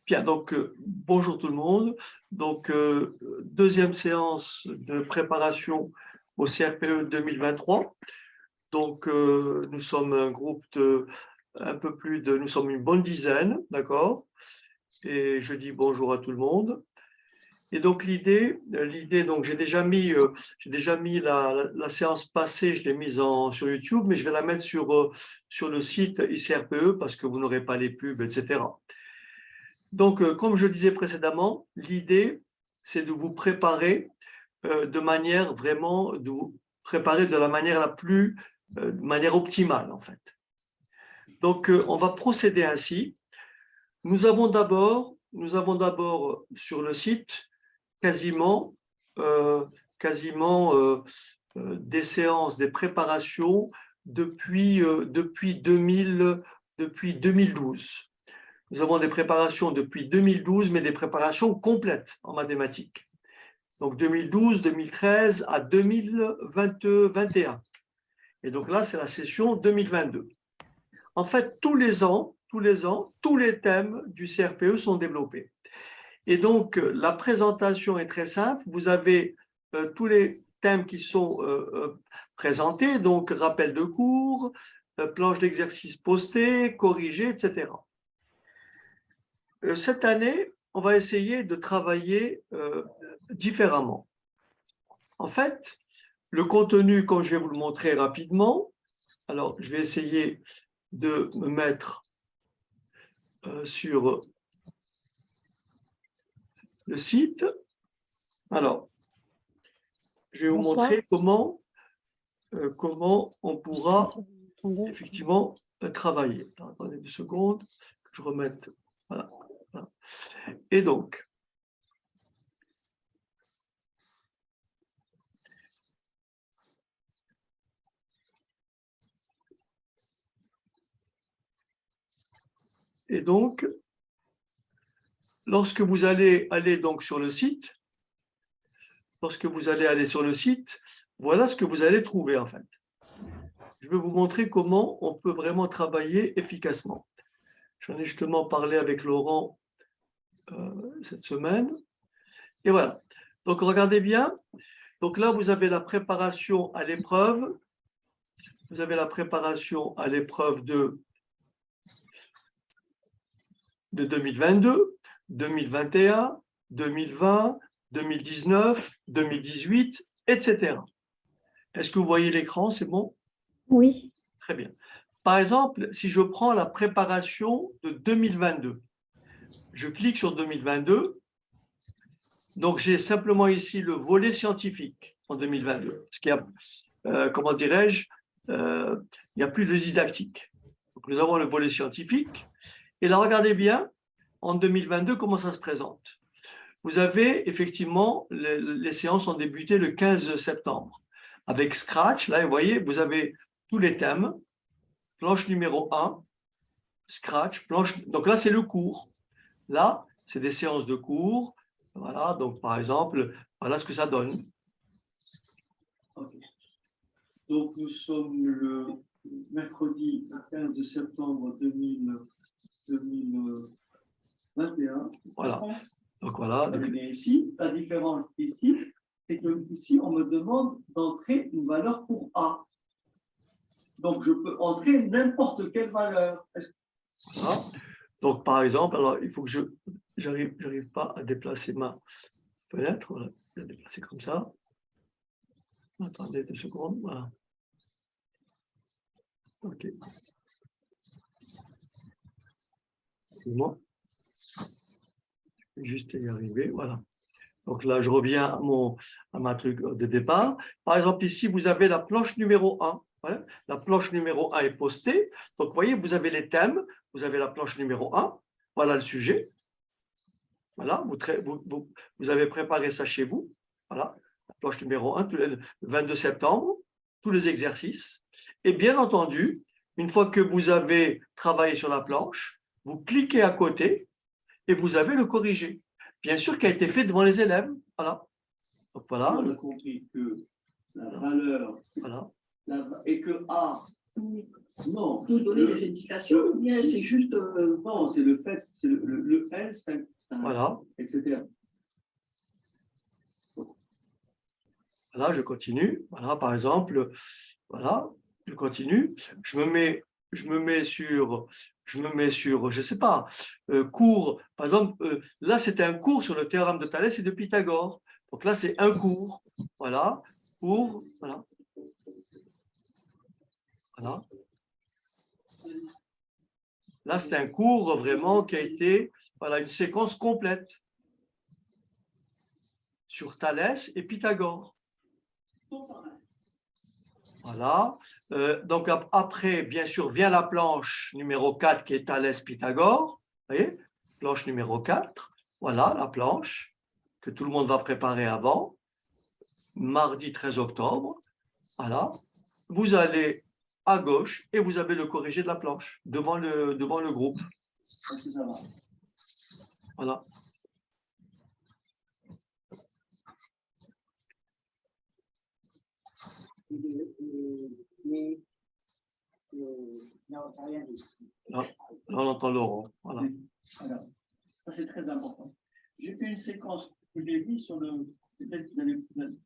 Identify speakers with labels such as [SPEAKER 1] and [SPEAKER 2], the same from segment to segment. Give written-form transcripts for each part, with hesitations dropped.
[SPEAKER 1] Bien, donc bonjour tout le monde. Donc, deuxième séance de préparation au CRPE 2023. Donc, nous sommes un groupe de nous sommes une bonne dizaine, d'accord? Et je dis bonjour à tout le monde. Et donc l'idée, donc j'ai déjà mis la séance passée, je l'ai mise sur YouTube, mais je vais la mettre sur le site ICRPE parce que vous n'aurez pas les pubs, etc. Donc, comme je disais précédemment, l'idée, c'est de vous préparer de manière vraiment, de vous préparer de la manière de manière optimale en fait. Donc, on va procéder ainsi. Nous avons d'abord sur le site quasiment, euh, quasiment des séances, des préparations depuis 2012. Nous avons des préparations depuis 2012, mais des préparations complètes en mathématiques. Donc 2012, 2013 à 2021. Et donc là, c'est la session 2022. En fait, tous les ans, tous les thèmes du CRPE sont développés. Et donc, la présentation est très simple. Vous avez tous les thèmes qui sont présentés, donc rappel de cours, planche d'exercice postée, corrigée, etc. Cette année, on va essayer de travailler différemment. En fait, le contenu, comme je vais vous le montrer rapidement, alors je vais essayer de me mettre sur le site. Alors, je vais vous montrer comment on pourra effectivement travailler. Alors, attendez 2 secondes, que je remette. Voilà. Et donc, lorsque vous allez aller donc sur le site, voilà ce que vous allez trouver en fait. Je vais vous montrer comment on peut vraiment travailler efficacement. J'en ai justement parlé avec Laurent cette semaine. Et voilà. Donc, regardez bien. Donc là, vous avez la préparation à l'épreuve. Vous avez la préparation à l'épreuve de 2022, 2021, 2020, 2019, 2018, etc. Est-ce que vous voyez l'écran? C'est bon?
[SPEAKER 2] Oui.
[SPEAKER 1] Très bien. Par exemple, si je prends la préparation de 2022, je clique sur 2022. Donc, j'ai simplement ici le volet scientifique en 2022. Ce qui a, comment dirais-je, il n'y a plus de didactique. Donc, nous avons le volet scientifique. Et là, regardez bien, en 2022, comment ça se présente. Vous avez effectivement, les séances ont débuté le 15 septembre. Avec Scratch, là, vous voyez, vous avez tous les thèmes. Planche numéro 1, Scratch, planche. Donc là, c'est le cours. Là, c'est des séances de cours. Voilà, donc par exemple, voilà ce que ça donne.
[SPEAKER 3] Okay. Donc nous sommes le mercredi 15 septembre 2021.
[SPEAKER 1] Voilà. Donc voilà.
[SPEAKER 3] Et ici, la différence ici, c'est que ici, on me demande d'entrer une valeur pour A. Donc je peux entrer n'importe quelle valeur.
[SPEAKER 1] Voilà. Donc par exemple, alors il faut que j'arrive pas à déplacer ma fenêtre. Voilà. Je vais la déplacer comme ça. Attendez 2 secondes. Voilà. Ok. Excusez-moi. Je vais juste y arriver. Voilà. Donc là, je reviens à ma truc de départ. Par exemple, ici, vous avez la planche numéro 1. Voilà. La planche numéro 1 est postée. Donc, vous voyez, vous avez les thèmes. Vous avez la planche numéro 1. Voilà le sujet. Voilà, vous avez préparé ça chez vous. Voilà, la planche numéro 1, le 22 septembre, tous les exercices. Et bien entendu, une fois que vous avez travaillé sur la planche, vous cliquez à côté et vous avez le corrigé. Bien sûr, qui a été fait devant les élèves. Voilà. Donc voilà.
[SPEAKER 3] On a compris que la valeur
[SPEAKER 1] voilà.
[SPEAKER 3] Et que A Non,
[SPEAKER 2] nous donner des indications, ou bien c'est juste.
[SPEAKER 3] non, c'est le fait, c'est le L, c'est un,
[SPEAKER 1] Voilà.
[SPEAKER 3] etc.
[SPEAKER 1] Voilà, je continue. Voilà, par exemple, voilà, je continue. Je me mets sur, je sais pas, cours. Par exemple, là, c'était un cours sur le théorème de Thalès et de Pythagore. Donc là, c'est un cours. Voilà, cours, voilà. Voilà. Là, c'est un cours vraiment qui a été, voilà, une séquence complète sur Thalès et Pythagore. Voilà. Donc après, bien sûr, vient la planche numéro 4 qui est Thalès-Pythagore. Vous voyez, planche numéro 4. Voilà la planche que tout le monde va préparer avant. Mardi 13 octobre. Voilà. Vous allez à gauche et vous avez le corrigé de la planche devant le groupe. Voilà. Là, on entend Laurent. Voilà.
[SPEAKER 3] Alors, ça c'est très important. J'ai fait une séquence que j'ai mise sur le. Peut-être que vous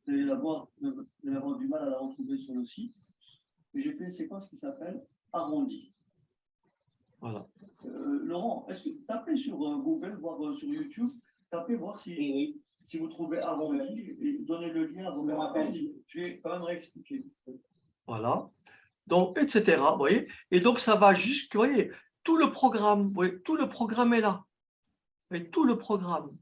[SPEAKER 3] allez la voir, vous allez avoir du mal à la retrouver sur le site. Mais j'ai fait une séquence qui s'appelle arrondi.
[SPEAKER 1] Voilà.
[SPEAKER 3] Laurent, est-ce que tapez sur Google, voir sur YouTube, tapez voir si vous trouvez arrondi et donnez le lien à vos camarades. Je vais quand même réexpliquer.
[SPEAKER 1] Voilà. Donc, etc. Vous voyez. Et donc, ça va jusqu'à, vous voyez, tout le programme. Vous voyez, tout le programme est là. Vous voyez, tout le programme.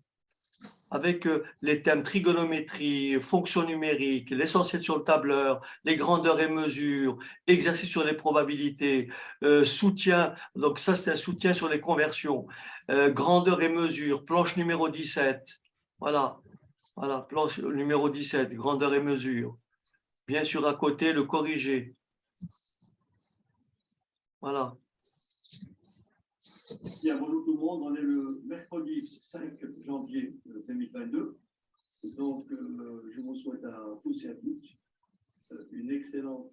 [SPEAKER 1] Avec les thèmes trigonométrie, fonctions numériques, l'essentiel sur le tableur, les grandeurs et mesures, exercice sur les probabilités, soutien, donc ça c'est un soutien sur les conversions, grandeur et mesure, planche numéro 17, voilà, voilà, planche numéro 17, grandeur et mesure. Bien sûr à côté le corrigé, voilà.
[SPEAKER 3] Bien, bonjour tout le monde, on est le mercredi 5 janvier 2022. Donc, je vous souhaite à tous et à toutes une excellente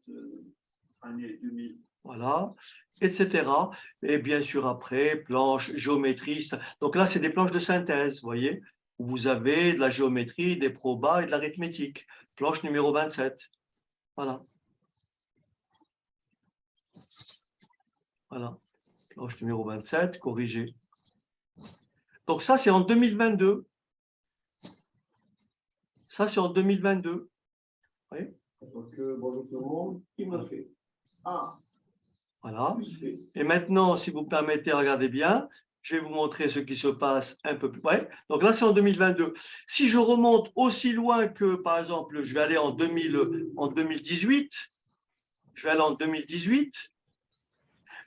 [SPEAKER 3] année 2000.
[SPEAKER 1] Voilà, etc. Et bien sûr, après, planche, géométrie. Donc là, c'est des planches de synthèse, vous voyez, où vous avez de la géométrie, des probas et de l'arithmétique. Planche numéro 27. Voilà. Voilà. Planche numéro 27, corrigée. Donc ça, c'est en 2022. Ça, c'est en 2022. Oui.
[SPEAKER 3] Donc, bonjour tout le monde. Qui me fait A.
[SPEAKER 1] Voilà. Et maintenant, si vous permettez, regardez bien, je vais vous montrer ce qui se passe un peu plus près. Donc là, c'est en 2022. Si je remonte aussi loin que, par exemple, je vais aller en 2018, je vais aller en 2018.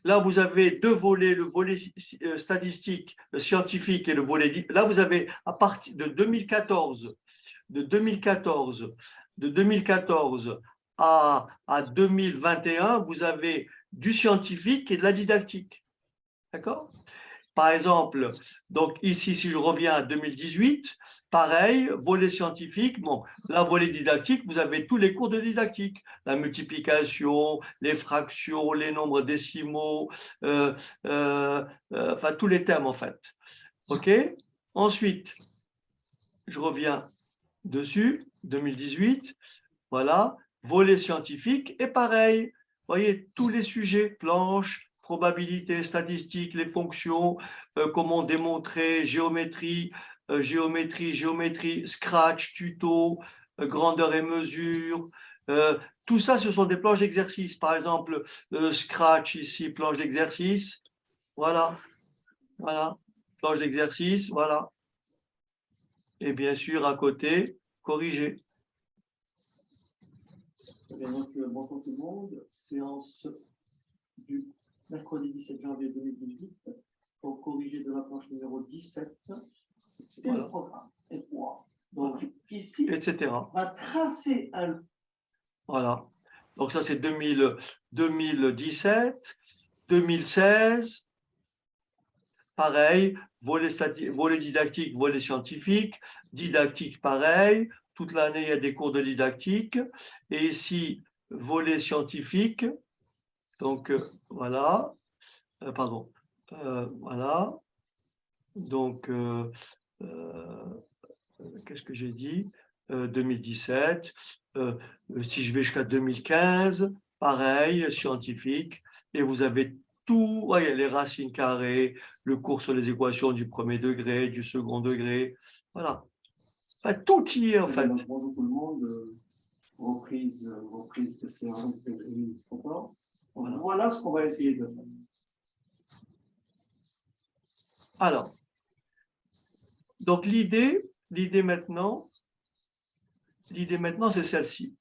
[SPEAKER 1] Là, vous avez deux volets, le volet statistique, scientifique et le volet. Là, vous avez à partir de 2014, de 2014 à 2021, vous avez du scientifique et de la didactique. D'accord? Par exemple, donc ici, si je reviens à 2018, pareil, volet scientifique, bon, là, volet didactique, vous avez tous les cours de didactique, la multiplication, les fractions, les nombres décimaux, enfin, tous les termes, en fait. OK? Ensuite, je reviens dessus, 2018, voilà, volet scientifique, et pareil, vous voyez, tous les sujets, planches, probabilité, statistiques, les fonctions, comment démontrer, géométrie, géométrie, scratch, tuto, grandeur et mesure. Tout ça, ce sont des planches d'exercice. Par exemple, scratch ici, planche d'exercice. Voilà, voilà, planche d'exercice, voilà. Et bien sûr, à côté, corriger.
[SPEAKER 3] Donc, bonjour tout le monde. Séance du mercredi 17 janvier 2018 pour corriger de la planche numéro 17 et le programme. Et pour donc ici,
[SPEAKER 1] etc.
[SPEAKER 3] On va tracer un.
[SPEAKER 1] Voilà. Donc ça, c'est 2017, 2016. Pareil, volet didactique, volet scientifique. Didactique, pareil. Toute l'année, il y a des cours de didactique. Et ici, volet scientifique. Donc, voilà. Pardon. Voilà. Donc, qu'est-ce que j'ai dit? 2017. Si je vais jusqu'à 2015, pareil, scientifique. Et vous avez tout, voyez, les racines carrées, le cours sur les équations du premier degré, du second degré. Voilà. Enfin, tout y est, en fait.
[SPEAKER 3] Bonjour tout le monde. Reprise de séance de d'accord. Voilà ce qu'on va essayer de faire.
[SPEAKER 1] Alors, donc l'idée maintenant, c'est celle-ci.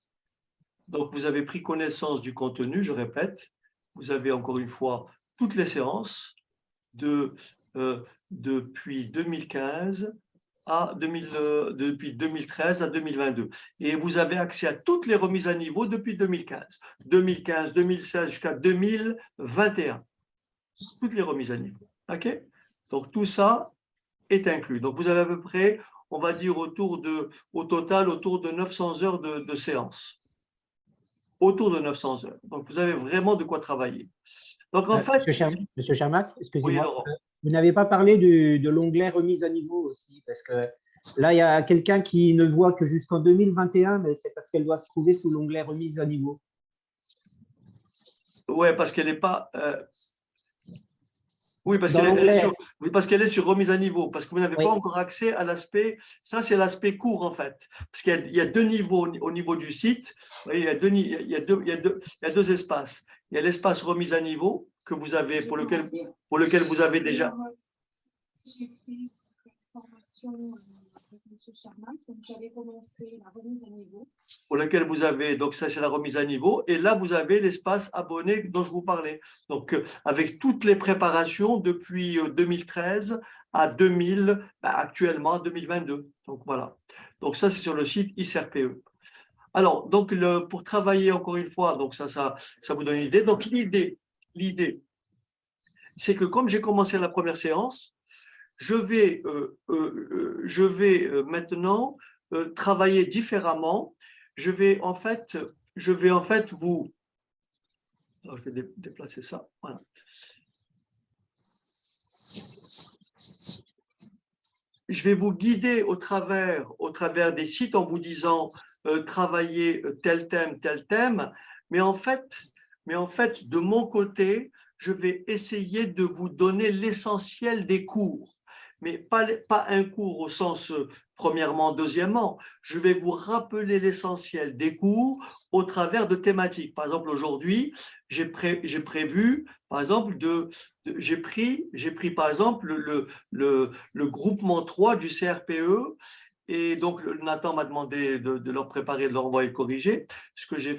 [SPEAKER 1] Donc, vous avez pris connaissance du contenu, je répète. Vous avez encore une fois toutes les séances depuis 2015 depuis 2013 à 2022. Et vous avez accès à toutes les remises à niveau depuis 2015. 2015, 2016 jusqu'à 2021. Toutes les remises à niveau. OK? Donc, tout ça est inclus. Donc, vous avez à peu près, on va dire, au total, autour de 900 heures de séance. Autour de 900 heures. Donc, vous avez vraiment de quoi travailler. Donc, en fait…
[SPEAKER 4] Monsieur Charmac,
[SPEAKER 1] Oui,
[SPEAKER 4] excusez-moi,
[SPEAKER 1] Laurent.
[SPEAKER 4] vous n'avez pas parlé de l'onglet remise à niveau aussi, parce que là, il y a quelqu'un qui ne voit que jusqu'en 2021, mais c'est parce qu'elle doit se trouver sous l'onglet remise à niveau.
[SPEAKER 1] Oui, parce qu'elle n'est pas… Oui, parce
[SPEAKER 4] Dans
[SPEAKER 1] qu'elle est sur remise à niveau, parce que vous n'avez
[SPEAKER 4] Oui.
[SPEAKER 1] pas encore accès à l'aspect… Ça, c'est l'aspect court, en fait. Parce qu'il y a deux niveaux au niveau du site. Vous voyez, il y a deux espaces. Il y a l'espace remise à niveau que vous avez, pour lequel vous avez déjà…
[SPEAKER 5] J'ai fait une formation avec M. Charmac, donc j'avais commencé la remise à niveau.
[SPEAKER 1] Pour lequel vous avez, donc ça c'est la remise à niveau, et là vous avez l'espace abonné dont je vous parlais. Donc avec toutes les préparations depuis 2013 à 2000, actuellement 2022. Donc voilà. Donc ça c'est sur le site ICRPE. Alors, donc pour travailler encore une fois, donc ça vous donne une idée. Donc l'idée, c'est que comme j'ai commencé la première séance, je vais maintenant travailler différemment. Je vais en fait vous… Alors, je vais déplacer ça. Voilà. Je vais vous guider au travers des sites en vous disant travailler tel thème. Mais en fait, de mon côté, je vais essayer de vous donner l'essentiel des cours. Mais pas un cours au sens premièrement, deuxièmement. Je vais vous rappeler l'essentiel des cours au travers de thématiques. Par exemple, aujourd'hui, j'ai prévu, par exemple, j'ai pris par exemple le groupement 3 du CRPE. Et donc, Nathan m'a demandé de leur préparer, de leur envoyer corriger. Ce que j'ai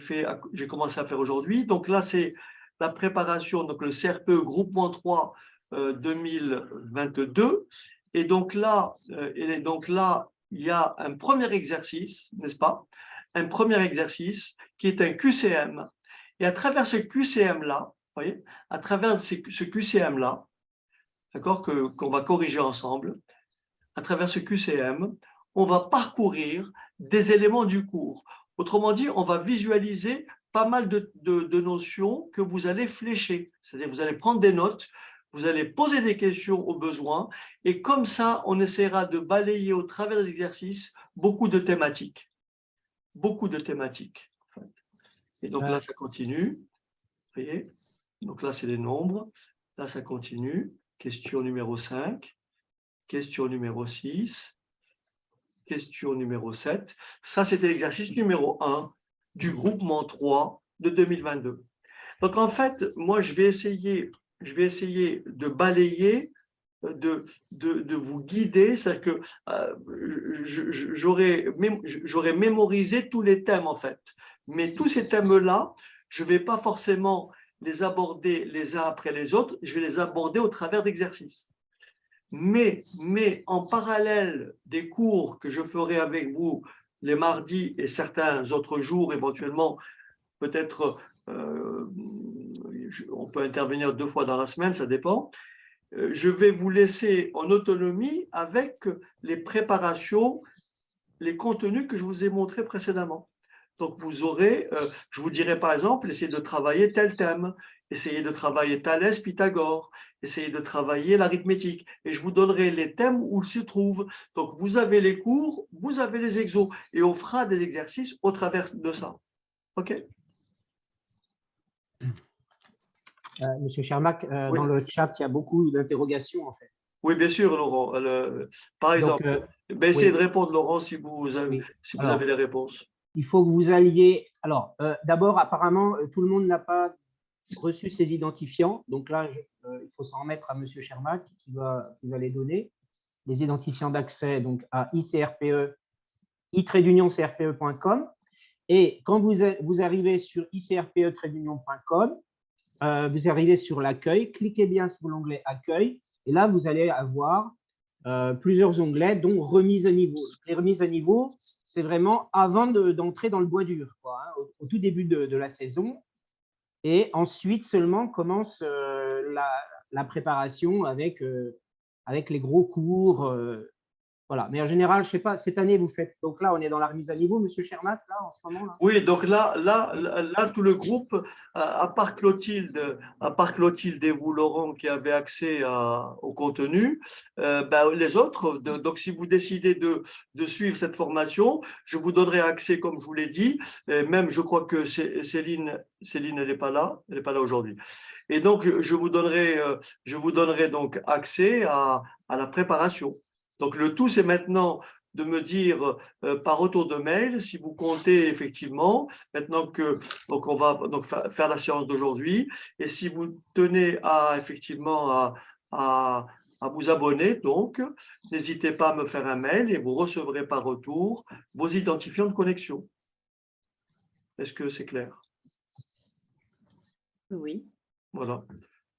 [SPEAKER 1] commencé à faire aujourd'hui. Donc là, c'est la préparation, donc le CRPE groupement 3 2022. Et donc là, il y a un premier exercice, n'est-ce pas? Un premier exercice qui est un QCM. Et à travers ce QCM-là, vous voyez, à travers ce QCM-là, d'accord, qu'on va corriger ensemble, à travers ce QCM, on va parcourir des éléments du cours. Autrement dit, on va visualiser pas mal de notions que vous allez flécher. C'est-à-dire vous allez prendre des notes, vous allez poser des questions au besoin, et comme ça, on essaiera de balayer au travers des exercices beaucoup de thématiques. Beaucoup de thématiques. En fait. Et donc là, ça continue. Vous voyez? Donc là, c'est les nombres. Là, ça continue. Question numéro 5. Question numéro 6. Question numéro 7. Ça, c'était l'exercice numéro 1 du groupement 3 de 2022. Donc, en fait, moi, je vais essayer de balayer, de vous guider, c'est-à-dire que j'aurais mémorisé tous les thèmes, en fait. Mais tous ces thèmes-là, je ne vais pas forcément les aborder les uns après les autres, je vais les aborder au travers d'exercices. Mais en parallèle des cours que je ferai avec vous les mardis et certains autres jours, éventuellement, peut-être on peut intervenir 2 fois dans la semaine, ça dépend. Je vais vous laisser en autonomie avec les préparations, les contenus que je vous ai montrés précédemment. Donc, vous aurez, je vous dirai par exemple, essayez de travailler tel thème. essayez de travailler Thalès, Pythagore, essayez de travailler l'arithmétique. Et je vous donnerai les thèmes où ils se trouvent. Donc, vous avez les cours, vous avez les exos. Et on fera des exercices au travers de ça. OK?
[SPEAKER 4] Monsieur Chermac,
[SPEAKER 1] Oui.
[SPEAKER 4] dans le chat, il y a beaucoup d'interrogations en fait.
[SPEAKER 1] Oui, bien sûr, Laurent. Par exemple,
[SPEAKER 4] Donc,
[SPEAKER 1] essayez
[SPEAKER 4] oui,
[SPEAKER 1] de répondre, Laurent, si vous avez,
[SPEAKER 4] oui.
[SPEAKER 1] si vous
[SPEAKER 4] Alors,
[SPEAKER 1] avez les réponses.
[SPEAKER 4] il faut que vous alliez. Alors, d'abord, apparemment, tout le monde n'a pas reçu ses identifiants. Donc là, il faut s'en remettre à Monsieur Chermac qui va les donner. Les identifiants d'accès donc à ICRPE, i-crpe.com. Et quand vous arrivez sur icrpe-union.com, vous arrivez sur l'accueil, cliquez bien sur l'onglet accueil, et là, vous allez avoir plusieurs onglets, dont remise à niveau. Les remises à niveau, c'est vraiment avant d'entrer dans le bois dur, quoi, hein, au tout début de la saison. Et ensuite seulement commence la préparation avec les gros cours. Voilà. Mais en général, je ne sais pas, cette année, vous faites. Donc là, on est dans la remise à niveau, Monsieur Chermat, là, en ce moment là.
[SPEAKER 1] Oui, donc là, tout le groupe, à part Clotilde et vous, Laurent, qui avez accès au contenu, les autres, donc si vous décidez de suivre cette formation, je vous donnerai accès, comme je vous l'ai dit, même je crois que Céline, elle n'est pas là aujourd'hui. Et donc, je vous donnerai donc accès à la préparation. Donc, le tout, c'est maintenant de me dire par retour de mail si vous comptez effectivement, maintenant que donc on va donc faire la séance d'aujourd'hui, et si vous tenez effectivement à vous abonner, donc n'hésitez pas à me faire un mail et vous recevrez par retour vos identifiants de connexion. Est-ce que c'est clair?
[SPEAKER 2] Oui.
[SPEAKER 1] Voilà.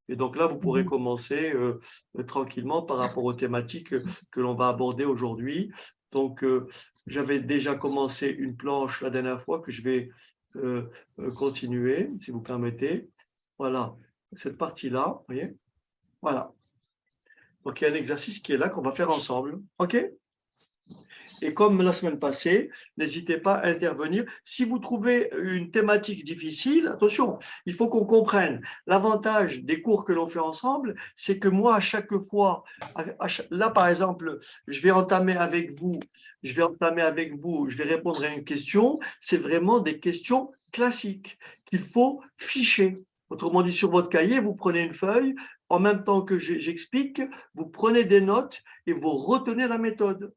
[SPEAKER 1] Et donc là, vous pourrez commencer tranquillement par rapport aux thématiques que l'on va aborder aujourd'hui. Donc, j'avais déjà commencé une planche la dernière fois que je vais continuer, si vous permettez. Voilà, cette partie-là, vous voyez. Voilà. Donc, il y a un exercice qui est là qu'on va faire ensemble. OK? Et comme la semaine passée, n'hésitez pas à intervenir. Si vous trouvez une thématique difficile, attention, il faut qu'on comprenne. L'avantage des cours que l'on fait ensemble, c'est que moi, à chaque fois, là par exemple, je vais entamer avec vous, je vais répondre à une question. C'est vraiment des questions classiques qu'il faut ficher. Autrement dit, sur votre cahier, vous prenez une feuille, en même temps que j'explique, vous prenez des notes et vous retenez la méthode.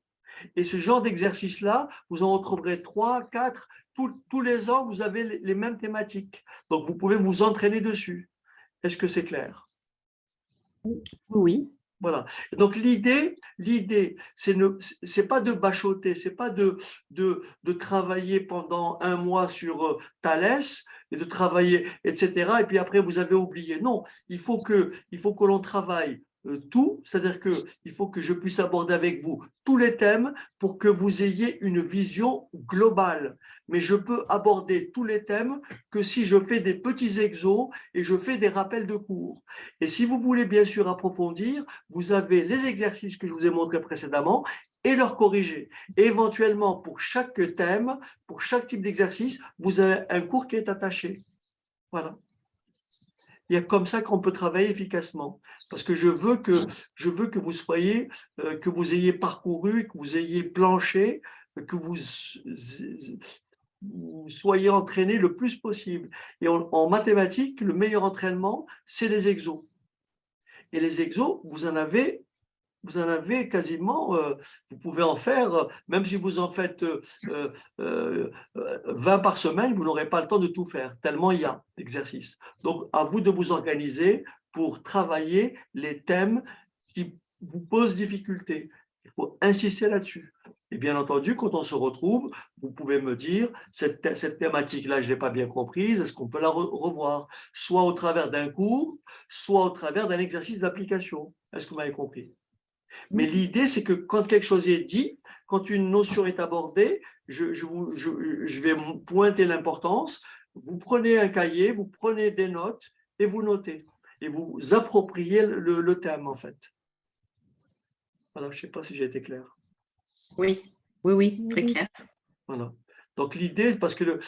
[SPEAKER 1] Et ce genre d'exercice-là, vous en retrouverez 3, 4, tous les ans, vous avez les mêmes thématiques. Donc, vous pouvez vous entraîner dessus. Est-ce que c'est clair?
[SPEAKER 2] Oui.
[SPEAKER 1] Voilà. Donc, l'idée, c'est pas de bachoter, c'est pas de travailler pendant un mois sur Thalès et de travailler, etc. Et puis après, vous avez oublié. Non, il faut que l'on travaille tout, c'est-à-dire qu'il faut que je puisse aborder avec vous tous les thèmes pour que vous ayez une vision globale. Mais je peux aborder tous les thèmes que si je fais des petits exos et je fais des rappels de cours. Et si vous voulez bien sûr approfondir, vous avez les exercices que je vous ai montrés précédemment et leur corriger. Et éventuellement, pour chaque thème, pour chaque type d'exercice, vous avez un cours qui est attaché. Voilà. Il y a comme ça qu'on peut travailler efficacement. Parce que je veux que vous soyez, que vous ayez parcouru, que vous ayez planché, que vous soyez entraîné le plus possible. Et en mathématiques, le meilleur entraînement, c'est les exos. Et les exos, vous en avez quasiment, vous pouvez en faire, même si vous en faites 20 par semaine, vous n'aurez pas le temps de tout faire, tellement il y a d'exercices. Donc, à vous de vous organiser pour travailler les thèmes qui vous posent difficulté. Il faut insister là-dessus. Et bien entendu, quand on se retrouve, vous pouvez me dire, cette thématique-là, je ne l'ai pas bien comprise, est-ce qu'on peut la revoir? Soit au travers d'un cours, soit au travers d'un exercice d'application. Est-ce que vous m'avez compris? Mais l'idée, c'est que quand quelque chose est dit, quand une notion est abordée, je vais pointer l'importance. Vous prenez un cahier, vous prenez des notes et vous notez. Et vous appropriez le thème, en fait. Voilà, je ne sais pas si j'ai été clair.
[SPEAKER 2] Oui, très clair.
[SPEAKER 1] Voilà. Donc l'idée, parce que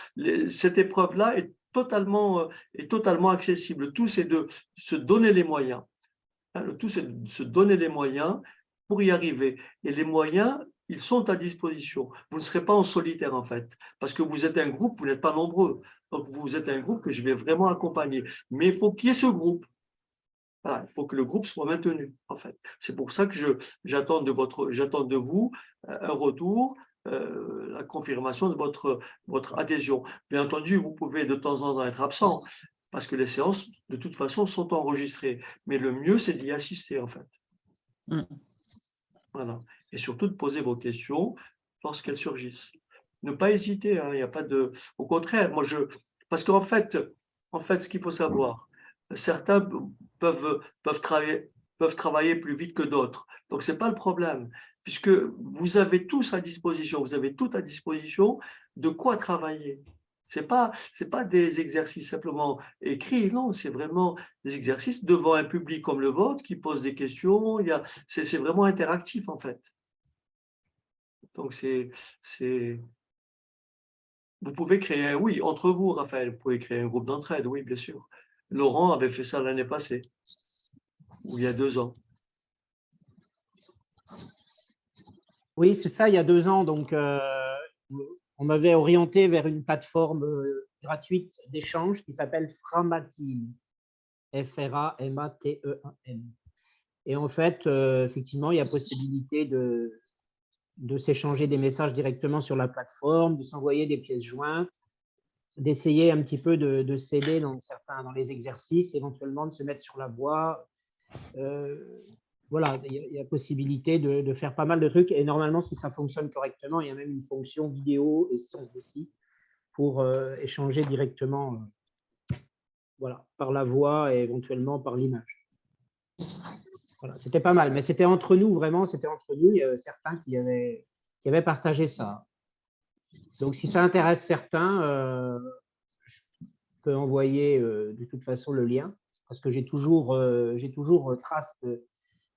[SPEAKER 1] cette épreuve-là est totalement accessible. Le tout, c'est de se donner les moyens. Hein, le tout, c'est de se donner les moyens pour y arriver. Et les moyens, ils sont à disposition. Vous ne serez pas en solitaire, en fait, parce que vous êtes un groupe, vous n'êtes pas nombreux. Donc, vous êtes un groupe que je vais vraiment accompagner. Mais il faut qu'il y ait ce groupe. Voilà, il faut que le groupe soit maintenu, en fait. C'est pour ça que j'attends de vous un retour, la confirmation de votre adhésion. Bien entendu, vous pouvez de temps en temps être absent, parce que les séances, de toute façon, sont enregistrées. Mais le mieux, c'est d'y assister, en fait. Voilà. Et surtout de poser vos questions lorsqu'elles surgissent. Ne pas hésiter, hein, il n'y a pas de… Au contraire, parce qu'en fait, ce qu'il faut savoir, certains peuvent travailler plus vite que d'autres. Donc, ce n'est pas le problème, puisque vous avez tous à disposition, vous avez tout à disposition de quoi travailler. Ce n'est pas des exercices simplement écrits, non, c'est vraiment des exercices devant un public comme le vôtre qui pose des questions. C'est vraiment interactif, en fait. Donc, vous pouvez créer, oui, entre vous, Raphaël, vous pouvez créer un groupe d'entraide, oui, bien sûr. Laurent avait fait ça l'année passée, ou il y a 2 ans.
[SPEAKER 4] Oui, c'est ça, il y a 2 ans. Donc, on m'avait orienté vers une plateforme gratuite d'échange qui s'appelle Framateme. F-R-A-M-A-T-E-A-M. Et en fait, effectivement, il y a possibilité de s'échanger des messages directement sur la plateforme, de s'envoyer des pièces jointes, d'essayer un petit peu de s'aider dans les exercices, éventuellement de se mettre sur la voie. Voilà, il y a possibilité de faire pas mal de trucs. Et normalement, si ça fonctionne correctement, il y a même une fonction vidéo et son aussi pour échanger directement voilà, par la voix et éventuellement par l'image. Voilà, c'était pas mal, mais c'était entre nous, vraiment, c'était entre nous. Il y avait certains qui avaient partagé ça. Donc, si ça intéresse certains, je peux envoyer de toute façon le lien, parce que j'ai toujours trace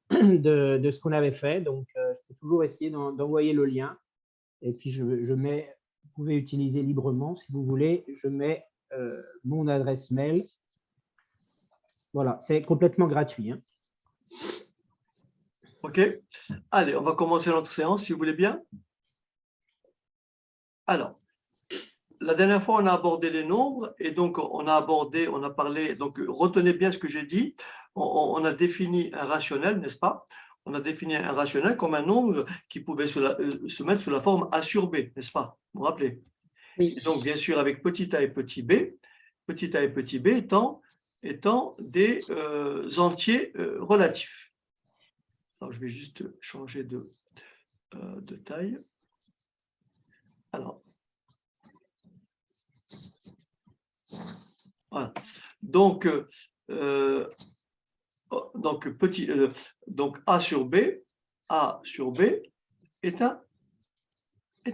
[SPEAKER 4] de ce qu'on avait fait. Donc, je peux toujours essayer d'envoyer le lien. Et puis, je mets, vous pouvez utiliser librement, si vous voulez, je mets mon adresse mail. Voilà, c'est complètement gratuit. Hein.
[SPEAKER 1] OK. Allez, on va commencer notre séance, si vous voulez bien. Alors, la dernière fois, on a abordé les nombres et donc on a parlé, donc retenez bien ce que j'ai dit. On a défini un rationnel, n'est-ce pas? On a défini un rationnel comme un nombre qui pouvait se mettre sous la forme A sur B, n'est-ce pas? Vous vous rappelez?
[SPEAKER 2] Oui.
[SPEAKER 1] Et donc, bien sûr, avec petit a et petit b étant des entiers relatifs. Alors, je vais juste changer de taille. Alors, voilà. Donc A sur B est un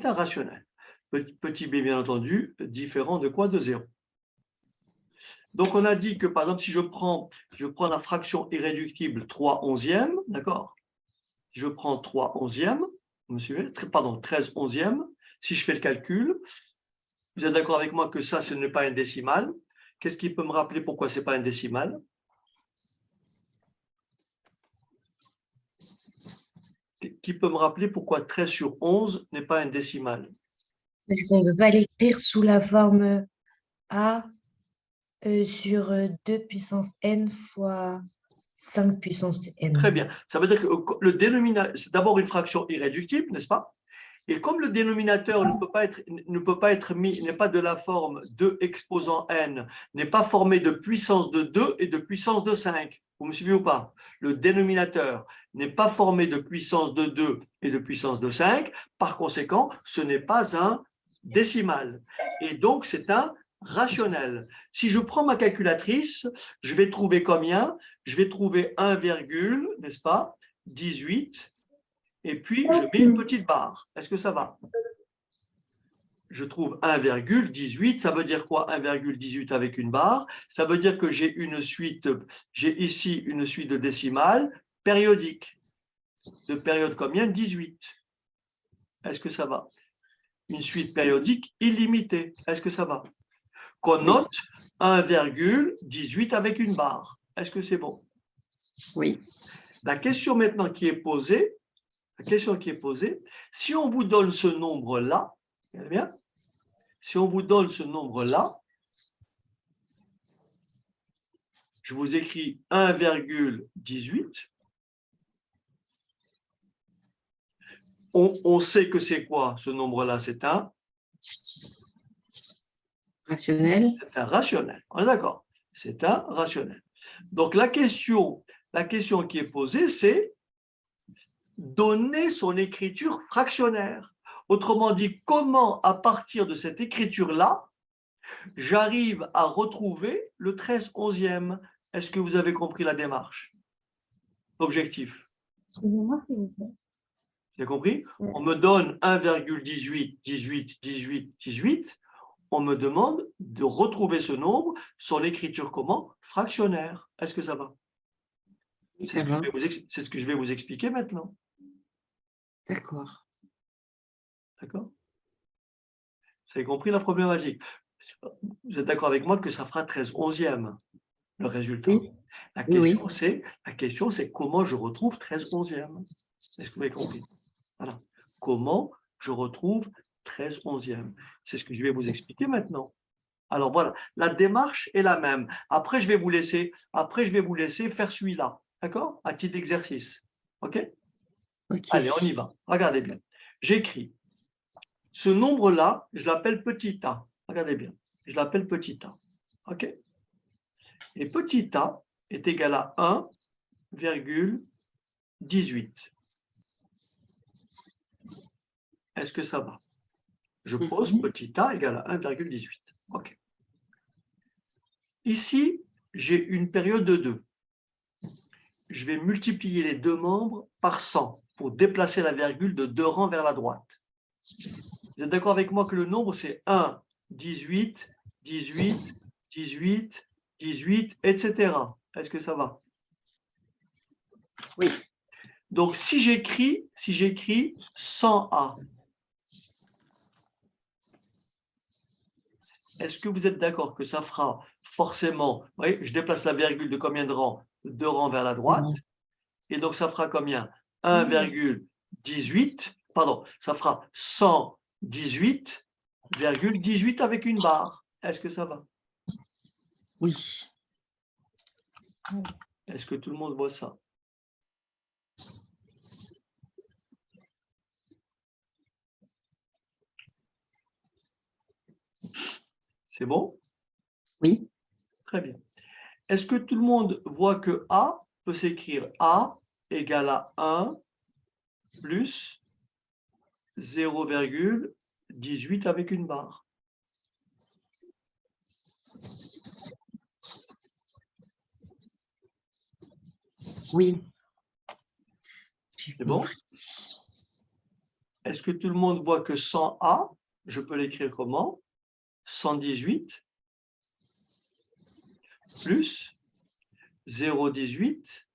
[SPEAKER 1] rationnel. Petit b, bien entendu, différent de quoi? De 0. Donc, on a dit que, par exemple, si je prends la fraction irréductible 3/11e, d'accord? Je prends 3/11e, vous me suivez? Pardon, 13/11e. Si je fais le calcul, vous êtes d'accord avec moi que ça, ce n'est pas un décimal. Qu'est-ce qui peut me rappeler pourquoi ce n'est pas un décimal? Qui peut me rappeler pourquoi 13 sur 11 n'est pas un décimal?
[SPEAKER 6] Parce qu'on ne peut pas l'écrire sous la forme A sur 2 puissance n fois 5 puissance m.
[SPEAKER 1] Très bien. Ça veut dire que le dénominateur, c'est d'abord une fraction irréductible, n'est-ce pas? Et comme le dénominateur ne peut pas être mis, n'est pas de la forme 2 exposant n, n'est pas formé de puissance de 2 et de puissance de 5. Vous me suivez ou pas? Le dénominateur n'est pas formé de puissance de 2 et de puissance de 5. Par conséquent, ce n'est pas un décimal. Et donc, c'est un rationnel. Si je prends ma calculatrice, je vais trouver combien? Je vais trouver 1, n'est-ce pas? 18. Et puis, je mets une petite barre. Est-ce que ça va? Je trouve 1,18. Ça veut dire quoi, 1,18 avec une barre? Ça veut dire que j'ai ici une suite de décimales périodiques. De période combien? 18. Est-ce que ça va? Une suite périodique illimitée. Est-ce que ça va? qu'on note 1,18 avec une barre. Est-ce que c'est bon?
[SPEAKER 2] Oui.
[SPEAKER 1] La question maintenant qui est posée, si on vous donne ce nombre-là, regardez bien, si on vous donne ce nombre-là, je vous écris 1,18. On sait que c'est quoi ce nombre-là? C'est un
[SPEAKER 2] Rationnel.
[SPEAKER 1] rationnel. On est d'accord? C'est un rationnel. Donc la question qui est posée, c'est donner son écriture fractionnaire. Autrement dit, comment à partir de cette écriture-là, j'arrive à retrouver le 13/11e. Est-ce que vous avez compris la démarche? L'objectif.
[SPEAKER 5] Excusez-moi, s'il vous plaît.
[SPEAKER 1] Vous avez compris? On me donne 1,18, 18, 18, 18. On me demande de retrouver ce nombre, son écriture comment? Fractionnaire. Est-ce que ça va? C'est ce que je vais vous expliquer maintenant.
[SPEAKER 2] D'accord.
[SPEAKER 1] D'accord? Vous avez compris la problématique? Vous êtes d'accord avec moi que ça fera 13/11e, le résultat?
[SPEAKER 2] Oui.
[SPEAKER 1] La
[SPEAKER 2] Oui,
[SPEAKER 1] question, c'est comment je retrouve 13/11e. Est-ce que vous avez compris? Voilà. Comment je retrouve 13/11e? C'est ce que je vais vous expliquer maintenant. Alors voilà, la démarche est la même. Après, je vais vous laisser faire celui-là, d'accord? À titre d'exercice. OK?
[SPEAKER 2] Ok.
[SPEAKER 1] Allez, on y va. Regardez bien. J'écris. Ce nombre-là, je l'appelle petit a. Regardez bien. Je l'appelle petit a. OK? Et petit a est égal à 1,18. Est-ce que ça va? Je pose petit a égale à 1,18. OK. Ici, j'ai une période de 2. Je vais multiplier les deux membres par 100 pour déplacer la virgule de 2 rangs vers la droite. Vous êtes d'accord avec moi que le nombre, c'est 1, 18, 18, 18, 18, etc. Est-ce que ça va?
[SPEAKER 2] Oui.
[SPEAKER 1] Donc, si j'écris 100A, est-ce que vous êtes d'accord que ça fera forcément, vous voyez, je déplace la virgule de combien de rangs? 2 rangs vers la droite. Et donc, ça fera combien? 1,18, pardon, ça fera 118,18 avec une barre. Est-ce que ça va?
[SPEAKER 2] Oui.
[SPEAKER 1] Est-ce que tout le monde voit ça? C'est bon?
[SPEAKER 2] Oui.
[SPEAKER 1] Très bien. Est-ce que tout le monde voit que A peut s'écrire A égale à 1 plus 0,18 avec une barre?
[SPEAKER 2] Oui.
[SPEAKER 1] C'est bon? Est-ce que tout le monde voit que 100A, je peux l'écrire comment? 118 plus 0,18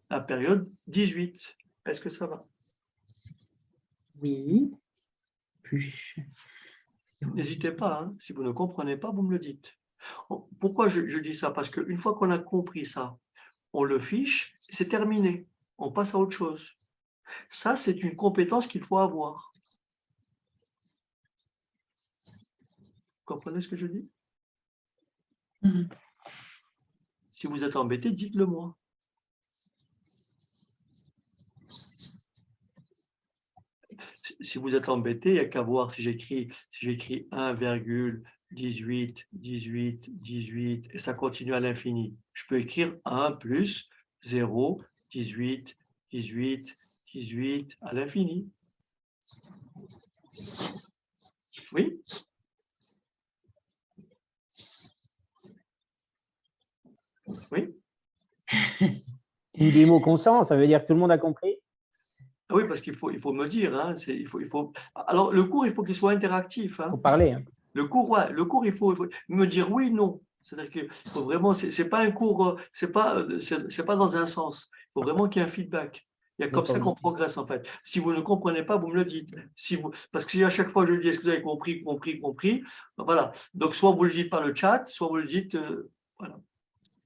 [SPEAKER 1] la période 18. Est-ce que ça va?
[SPEAKER 2] Oui. Plus.
[SPEAKER 1] N'hésitez pas, hein. Si vous ne comprenez pas, vous me le dites. Pourquoi je dis ça? Parce qu'une fois qu'on a compris ça, on le fiche, c'est terminé. On passe à autre chose. Ça, c'est une compétence qu'il faut avoir. Vous comprenez ce que je dis? Si vous êtes embêté, dites-le moi. Si vous êtes embêté, il n'y a qu'à voir si j'écris 1,18, 18, 18, et ça continue à l'infini. Je peux écrire 1 plus 0, 18, 18, 18 à l'infini. Oui? Oui?
[SPEAKER 4] Une démo consent, ça veut dire que tout le monde a compris?
[SPEAKER 1] Oui, parce qu'il faut me dire. Hein, Alors, le cours, il faut qu'il soit interactif.
[SPEAKER 4] Il
[SPEAKER 1] Hein.
[SPEAKER 4] faut parler. Hein.
[SPEAKER 1] Le cours, il faut me dire oui, non. C'est-à-dire qu'il faut vraiment, c'est pas un cours, c'est pas dans un sens. Il faut vraiment qu'il y ait un feedback. Il y a comme ça qu'on progresse, en fait. Si vous ne comprenez pas, vous me le dites. Parce que si à chaque fois je dis, est-ce que vous avez compris, voilà. Donc, soit vous le dites par le chat, soit vous le dites, voilà.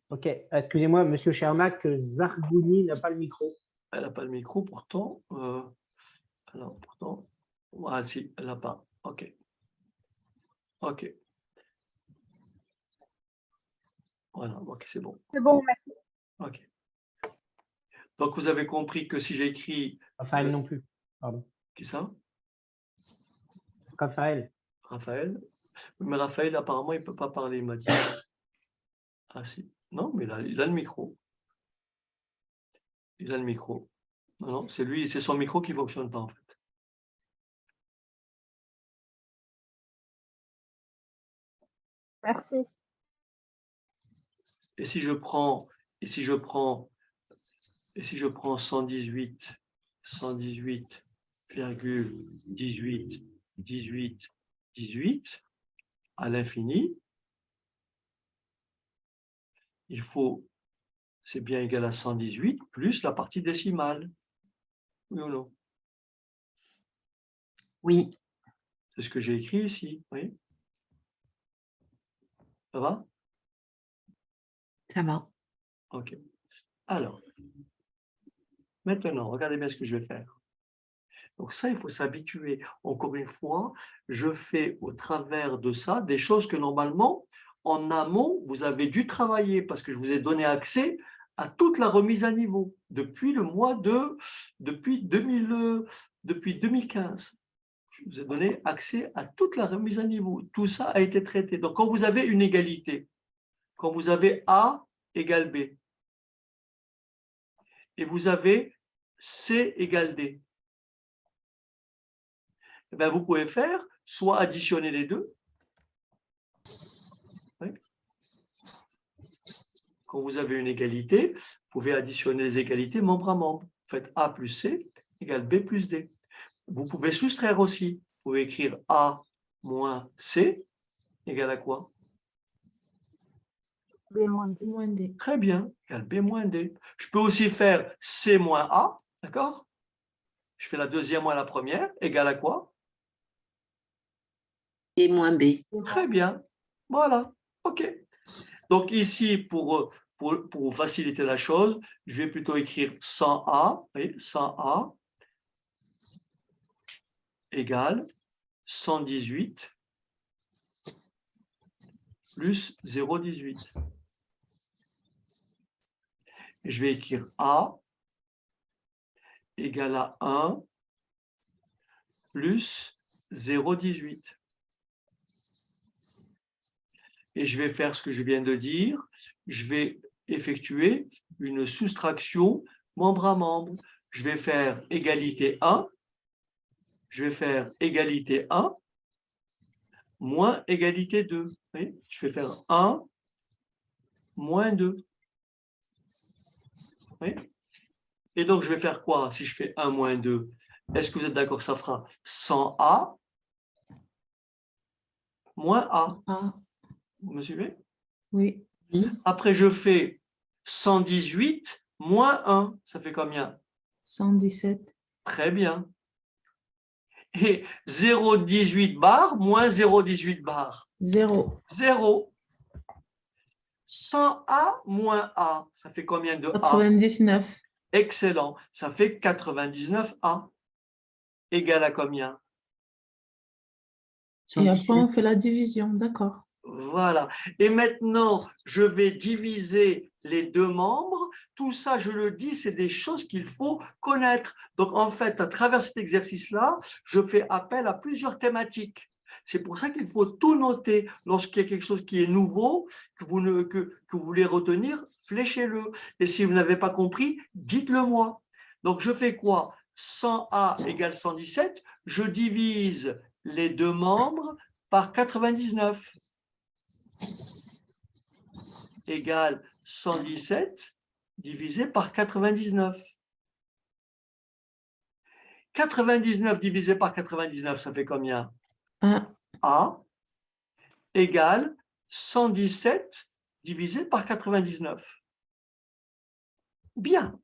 [SPEAKER 4] OK. Excusez-moi, Monsieur Chermak, Zargouni n'a pas le micro.
[SPEAKER 1] Elle n'a pas le micro, pourtant. Alors, pourtant, ah si, elle n'a pas. OK. OK. Voilà, OK, c'est bon.
[SPEAKER 5] C'est bon, merci.
[SPEAKER 1] OK. Donc, vous avez compris que si j'écris…
[SPEAKER 4] Raphaël non plus. Pardon.
[SPEAKER 1] Qui ça?
[SPEAKER 4] Raphaël.
[SPEAKER 1] Raphaël. Mais Raphaël, apparemment, il ne peut pas parler, il m'a dit. Ah si. Non, mais là, il a le micro. Il a le micro. Non, non, c'est lui, c'est son micro qui ne fonctionne pas, en fait.
[SPEAKER 5] Merci.
[SPEAKER 1] Et si je prends 118,18 à l'infini, il faut, c'est bien égal à 118 plus la partie décimale. Oui ou non?
[SPEAKER 2] Oui.
[SPEAKER 1] C'est ce que j'ai écrit ici, oui. Ça va?
[SPEAKER 2] Ça va.
[SPEAKER 1] OK. Alors, maintenant, regardez bien ce que je vais faire. Donc ça, il faut s'habituer. Encore une fois, je fais au travers de ça des choses que normalement, en amont, vous avez dû travailler parce que je vous ai donné accès à toute la remise à niveau depuis 2015. Je vous ai donné accès à toute la remise à niveau. Tout ça a été traité. Donc, quand vous avez une égalité, quand vous avez A égale B, et vous avez C égale D, eh bien, vous pouvez faire soit additionner les deux. Oui. Quand vous avez une égalité, vous pouvez additionner les égalités membre à membre. Vous faites A plus C égale B plus D. Vous pouvez soustraire aussi. Vous pouvez écrire A moins C égale à quoi?
[SPEAKER 5] B moins D.
[SPEAKER 1] Très bien, égale B moins D. Je peux aussi faire C moins A, d'accord? Je fais la deuxième moins la première, égale à quoi?
[SPEAKER 2] Et moins B.
[SPEAKER 1] Très bien, voilà, OK. Donc ici, pour vous faciliter la chose, je vais plutôt écrire 100A, oui, 100A égale 118 plus 0,18. Et je vais écrire A égale à 1 plus 0,18. Et je vais faire ce que je viens de dire. Je vais effectuer une soustraction membre à membre. Je vais faire égalité 1. Je vais faire égalité 1 moins égalité 2. Oui, je vais faire 1 moins 2. Oui. Et donc, je vais faire quoi si je fais 1 moins 2? Est-ce que vous êtes d'accord que ça fera 100A moins A? Vous me suivez?
[SPEAKER 2] Oui.
[SPEAKER 1] Après, je fais 118 moins 1. Ça fait combien?
[SPEAKER 2] 117.
[SPEAKER 1] Très bien. Et 0,18 bar moins 0,18 bar?
[SPEAKER 2] 0.
[SPEAKER 1] 0. 100A moins A, ça fait combien de A?
[SPEAKER 2] 99.
[SPEAKER 1] Excellent. Ça fait 99A. Égal à combien?
[SPEAKER 2] Et après, on fait la division, d'accord.
[SPEAKER 1] Voilà. Et maintenant, je vais diviser les deux membres. Tout ça, je le dis, c'est des choses qu'il faut connaître. Donc, en fait, à travers cet exercice-là, je fais appel à plusieurs thématiques. C'est pour ça qu'il faut tout noter. Lorsqu'il y a quelque chose qui est nouveau, que vous voulez retenir, fléchez-le. Et si vous n'avez pas compris, dites-le moi. Donc, je fais quoi? 100A égale 117. Je divise les deux membres par 99. Égale 117 divisé par 99. 99 divisé par 99, ça fait combien?
[SPEAKER 2] 1.
[SPEAKER 1] A égale 117 divisé par 99. Bien.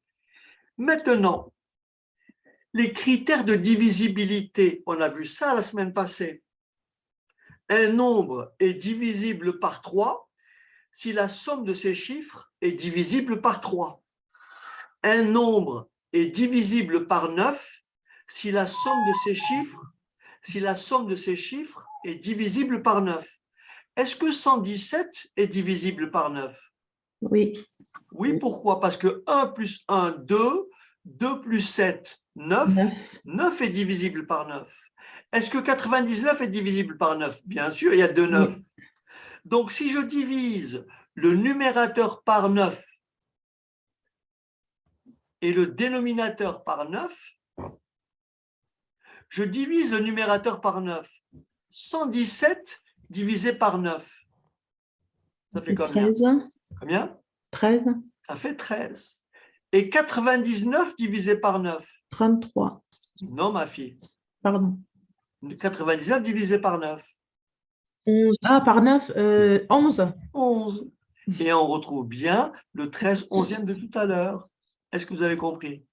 [SPEAKER 1] Maintenant, les critères de divisibilité. On a vu ça la semaine passée. Un nombre est divisible par 3 si la somme de ses chiffres est divisible par 3. Un nombre est divisible par 9 si la somme de ses chiffres est divisible par 9. Est-ce que 117 est divisible par 9?
[SPEAKER 2] Oui.
[SPEAKER 1] Oui, pourquoi? Parce que 1 plus 1, 2, 2 plus 7, 9, 9 est divisible par 9. Est-ce que 99 est divisible par 9? Bien sûr, il y a 2 9.
[SPEAKER 2] Oui.
[SPEAKER 1] Donc, si je divise le numérateur par 9 et le dénominateur par 9, je divise le numérateur par 9. 117 divisé par 9. Ça fait combien?
[SPEAKER 2] 13.
[SPEAKER 1] Combien?
[SPEAKER 2] 13.
[SPEAKER 1] Ça fait 13. Et 99 divisé par 9?
[SPEAKER 2] 33.
[SPEAKER 1] Non, ma fille.
[SPEAKER 2] Pardon.
[SPEAKER 1] 99 divisé par 9?
[SPEAKER 6] 11.
[SPEAKER 2] Ah, par 9, 11.
[SPEAKER 1] 11. Et on retrouve bien le 13 onzième de tout à l'heure. Est-ce que vous avez compris?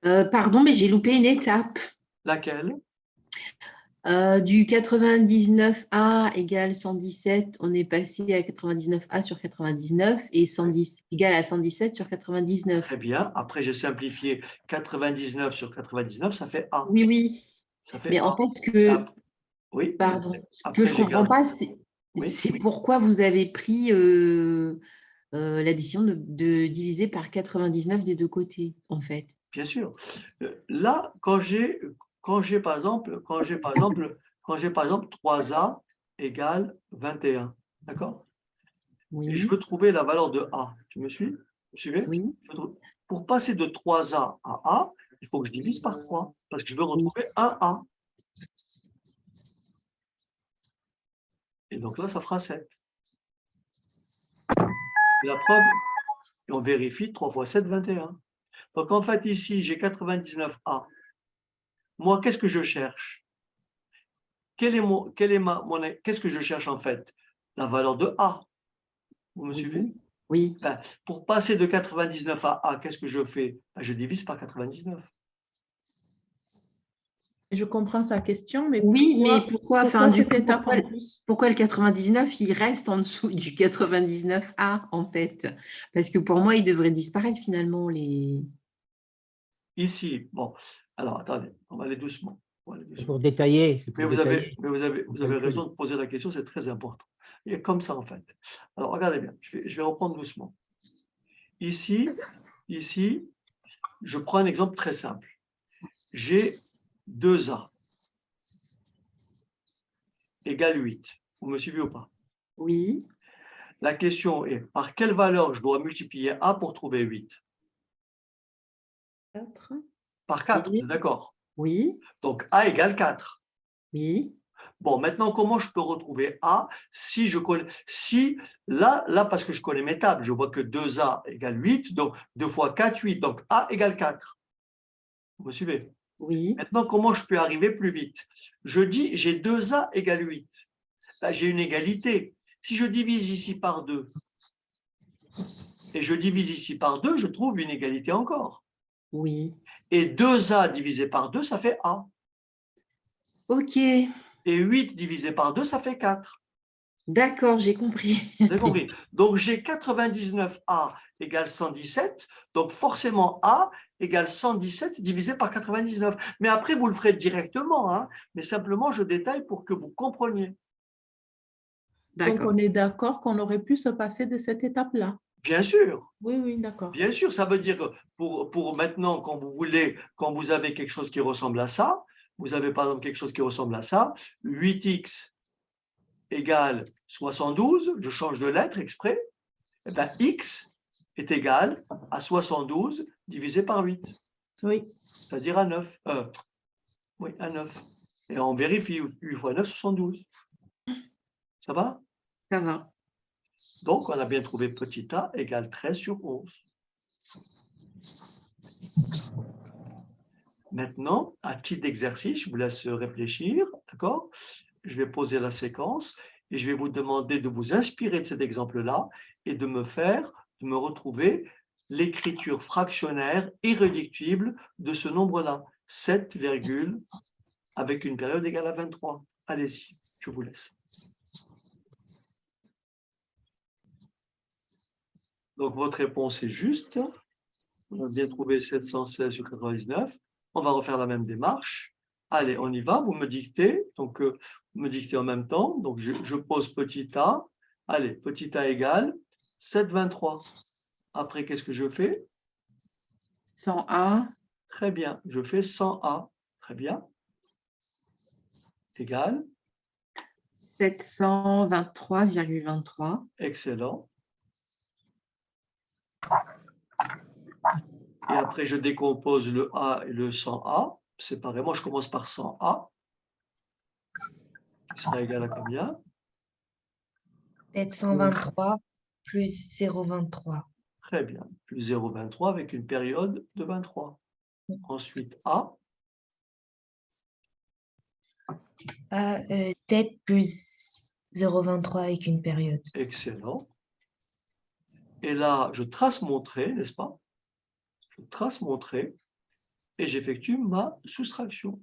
[SPEAKER 7] Pardon, mais j'ai loupé une étape.
[SPEAKER 1] Laquelle?
[SPEAKER 7] Du 99A égale 117, on est passé à 99A sur 99 et 110 égale à 117 sur 99.
[SPEAKER 1] Très bien. Après, j'ai simplifié 99 sur 99, ça fait A.
[SPEAKER 7] Oui, oui.
[SPEAKER 1] Ça fait
[SPEAKER 7] Mais
[SPEAKER 1] A.
[SPEAKER 7] en fait,
[SPEAKER 1] Oui.
[SPEAKER 7] pardon, ce
[SPEAKER 1] Après,
[SPEAKER 7] que je ne comprends pas, c'est
[SPEAKER 1] Oui.
[SPEAKER 7] pourquoi vous avez pris la décision de diviser par 99 des deux côtés, en fait.
[SPEAKER 1] Bien sûr. Là, quand j'ai par exemple 3A égale 21, d'accord?
[SPEAKER 7] Oui.
[SPEAKER 1] Je veux trouver la valeur de A. Tu me suis? Vous me suivez?
[SPEAKER 7] Oui.
[SPEAKER 1] Pour passer de 3A à A, il faut que je divise par 3, parce que je veux retrouver un A. Et donc là, ça fera 7. Et la preuve, et on vérifie 3 fois 7, 21. Donc en fait, ici, j'ai 99A. Moi, qu'est-ce que je cherche? Qu'est-ce que je cherche en fait? La valeur de A. Vous me suivez?
[SPEAKER 7] Oui.
[SPEAKER 1] Ben, pour passer de 99 à A, qu'est-ce que je fais? Ben, je divise par 99.
[SPEAKER 2] Je comprends sa question, mais
[SPEAKER 7] Oui, mais pourquoi,
[SPEAKER 2] cette étape en plus?
[SPEAKER 7] Pourquoi le 99, il reste en dessous du 99A, en fait? Parce que pour moi, il devrait disparaître finalement.
[SPEAKER 1] Ici, bon, alors attendez, on va aller doucement.
[SPEAKER 4] C'est pour détailler.
[SPEAKER 1] Mais vous avez raison de poser la question, c'est très important. Et comme ça, en fait. Alors, regardez bien, je vais reprendre doucement. Ici, je prends un exemple très simple. J'ai 2A égale 8. Vous me suivez ou pas?
[SPEAKER 7] Oui.
[SPEAKER 1] La question est, par quelle valeur je dois multiplier A pour trouver 8?
[SPEAKER 2] 4.
[SPEAKER 1] Par 4,
[SPEAKER 7] Oui.
[SPEAKER 1] vous êtes d'accord?
[SPEAKER 7] Oui.
[SPEAKER 1] Donc, A égale 4.
[SPEAKER 7] Oui.
[SPEAKER 1] Bon, maintenant, comment je peux retrouver A si je connais… Là, parce que je connais mes tables, je vois que 2A égale 8, donc 2 fois 4, 8. Donc, A égale 4. Vous me suivez?
[SPEAKER 7] Oui.
[SPEAKER 1] Maintenant, comment je peux arriver plus vite? Je dis, j'ai 2A égale 8. Là, j'ai une égalité. Si je divise ici par 2 et je divise ici par 2, je trouve une égalité encore.
[SPEAKER 7] Oui.
[SPEAKER 1] Et 2A divisé par 2, ça fait A.
[SPEAKER 7] OK.
[SPEAKER 1] Et 8 divisé par 2, ça fait 4.
[SPEAKER 7] D'accord, j'ai compris.
[SPEAKER 1] Vous avez compris? Donc, j'ai 99A égale 117. Donc, forcément, A égale 117 divisé par 99. Mais après, vous le ferez directement. Hein, mais simplement, je détaille pour que vous compreniez.
[SPEAKER 2] Donc, on est d'accord qu'on aurait pu se passer de cette étape-là.
[SPEAKER 1] Bien sûr.
[SPEAKER 2] Oui, oui, d'accord.
[SPEAKER 1] Bien sûr, ça veut dire que pour maintenant, quand vous avez quelque chose qui ressemble à ça, vous avez par exemple quelque chose qui ressemble à ça, 8x égale 72, je change de lettre exprès, et bien x est égal à 72 divisé par 8.
[SPEAKER 2] Oui.
[SPEAKER 1] C'est-à-dire à 9. Oui, à 9. Et on vérifie 8 fois 9, 72. Ça va?
[SPEAKER 7] Ça va.
[SPEAKER 1] Donc, on a bien trouvé petit a égale 13 sur 11. Maintenant, à titre d'exercice, je vous laisse réfléchir, d'accord? Je vais poser la séquence et je vais vous demander de vous inspirer de cet exemple-là et de me retrouver l'écriture fractionnaire irréductible de ce nombre-là, 7, avec une période égale à 23. Allez-y, je vous laisse. Donc, votre réponse est juste. On a bien trouvé 716 sur 99. On va refaire la même démarche. Allez, on y va. Vous me dictez. Donc, vous me dictez en même temps. Donc, je pose petit a. Allez, petit a égale 723. Après, qu'est-ce que je fais?
[SPEAKER 7] 100A.
[SPEAKER 1] Très bien. Je fais 100a. Très bien. Égal.
[SPEAKER 7] 723,23.
[SPEAKER 1] Excellent. Et après, je décompose le A et le 100A séparément. Je commence par 100A, qui sera égal à combien?
[SPEAKER 6] 723 plus 0,23.
[SPEAKER 1] Très bien. Plus 0,23 avec une période de 23. Ensuite, A.
[SPEAKER 6] 7 plus 0,23 avec une période.
[SPEAKER 1] Excellent. Et là, je trace mon trait, n'est-ce pas? Je trace mon trait et j'effectue ma soustraction.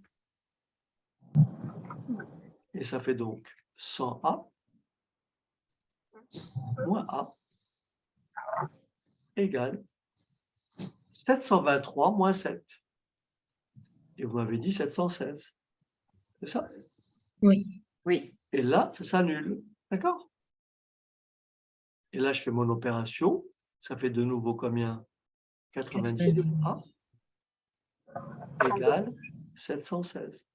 [SPEAKER 1] Et ça fait donc 100A moins A égale 723 moins 7. Et vous m'avez dit 716. C'est ça?
[SPEAKER 6] Oui.
[SPEAKER 7] Oui.
[SPEAKER 1] Et là, ça s'annule. D'accord? Et là, je fais mon opération. Ça fait de nouveau combien? 90A égale 716.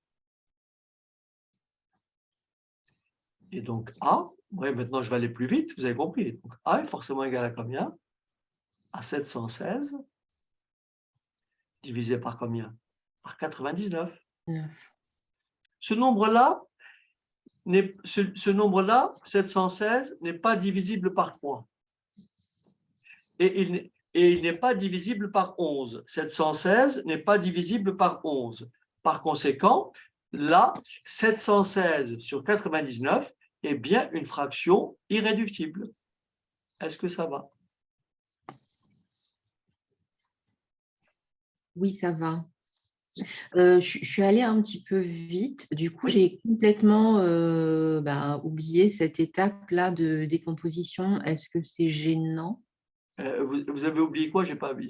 [SPEAKER 1] Et donc A, ouais, maintenant je vais aller plus vite, vous avez compris. Donc A est forcément égal à combien? À 716 divisé par combien? Par 99.
[SPEAKER 7] 9.
[SPEAKER 1] Ce nombre-là, 716, n'est pas divisible par 3. Et il n'est pas divisible par 11. 716 n'est pas divisible par 11. Par conséquent, là, 716 sur 99 est bien une fraction irréductible. Est-ce que ça va?
[SPEAKER 7] Oui, ça va. Je suis allée un petit peu vite. Du coup, j'ai complètement oublié cette étape-là de décomposition. Est-ce que c'est gênant?
[SPEAKER 1] Vous avez oublié quoi? Je n'ai pas bien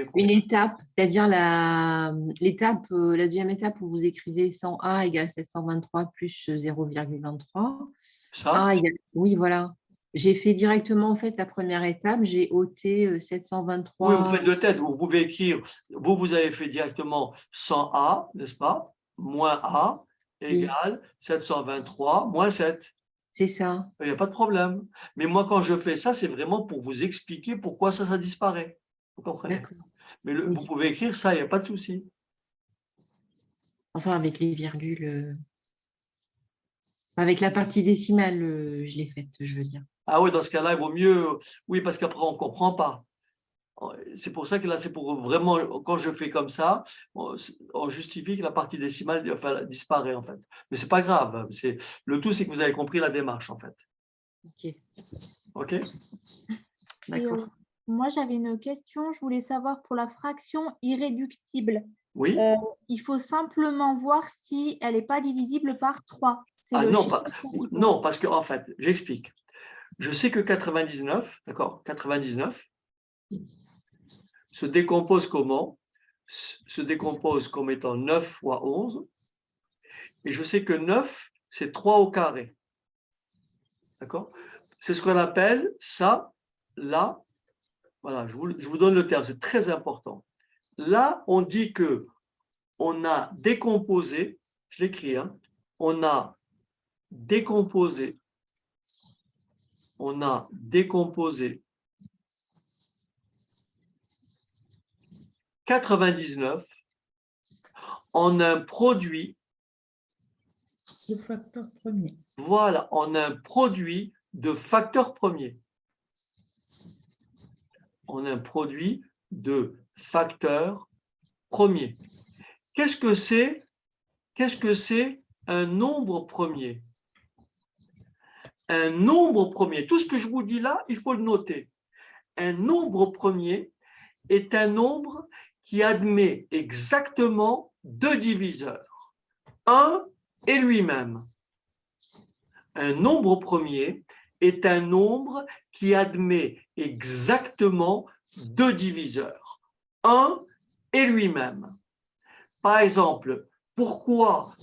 [SPEAKER 1] compris.
[SPEAKER 7] Une étape, c'est-à-dire la deuxième étape où vous écrivez 100A égale 723 plus 0,23.
[SPEAKER 1] Ça?
[SPEAKER 7] Oui, voilà. J'ai fait directement en fait la première étape, j'ai ôté 723.
[SPEAKER 1] Oui, vous faites de tête, vous pouvez écrire, vous avez fait directement 100A, n'est-ce pas? Moins A égale 723 moins 7.
[SPEAKER 7] C'est ça.
[SPEAKER 1] Il n'y a pas de problème. Mais moi, quand je fais ça, c'est vraiment pour vous expliquer pourquoi ça disparaît. Vous comprenez? Mais vous pouvez écrire ça, il n'y a pas de souci.
[SPEAKER 7] Enfin, avec les virgules. Avec la partie décimale, je l'ai faite, je veux dire.
[SPEAKER 1] Ah oui, dans ce cas-là, il vaut mieux. Oui, parce qu'après, on ne comprend pas. C'est pour ça que là, c'est pour vraiment, quand je fais comme ça, on justifie que la partie décimale disparaît, en fait. Mais ce n'est pas grave. Le tout, c'est que vous avez compris la démarche, en fait.
[SPEAKER 7] OK.
[SPEAKER 1] OK?
[SPEAKER 7] D'accord.
[SPEAKER 5] Moi, j'avais une question. Je voulais savoir pour la fraction
[SPEAKER 1] Oui.
[SPEAKER 5] irréductible. Il faut simplement voir si elle n'est pas divisible par 3.
[SPEAKER 1] Ah non, parce que, en fait, j'explique. Je sais que 99, d'accord, 99 se décompose comment? Se décompose comme étant 9 fois 11. Et je sais que 9, c'est 3 au carré. D'accord? C'est ce qu'on appelle ça, là. Voilà, je vous donne le terme, c'est très important. Là, on dit que on a décomposé, je l'écris, hein, on a décomposé 99 en un produit.
[SPEAKER 2] De facteur premier.
[SPEAKER 1] Voilà, en un produit de facteurs premiers. En un produit de facteurs premiers. Qu'est-ce que c'est un nombre premier? Un nombre premier, tout ce que je vous dis là, il faut le noter. Un nombre premier, est un nombre qui admet exactement deux diviseurs, 1 et lui-même. Un nombre premier est un nombre qui admet exactement deux diviseurs, 1 et lui-même. Par exemple, pourquoi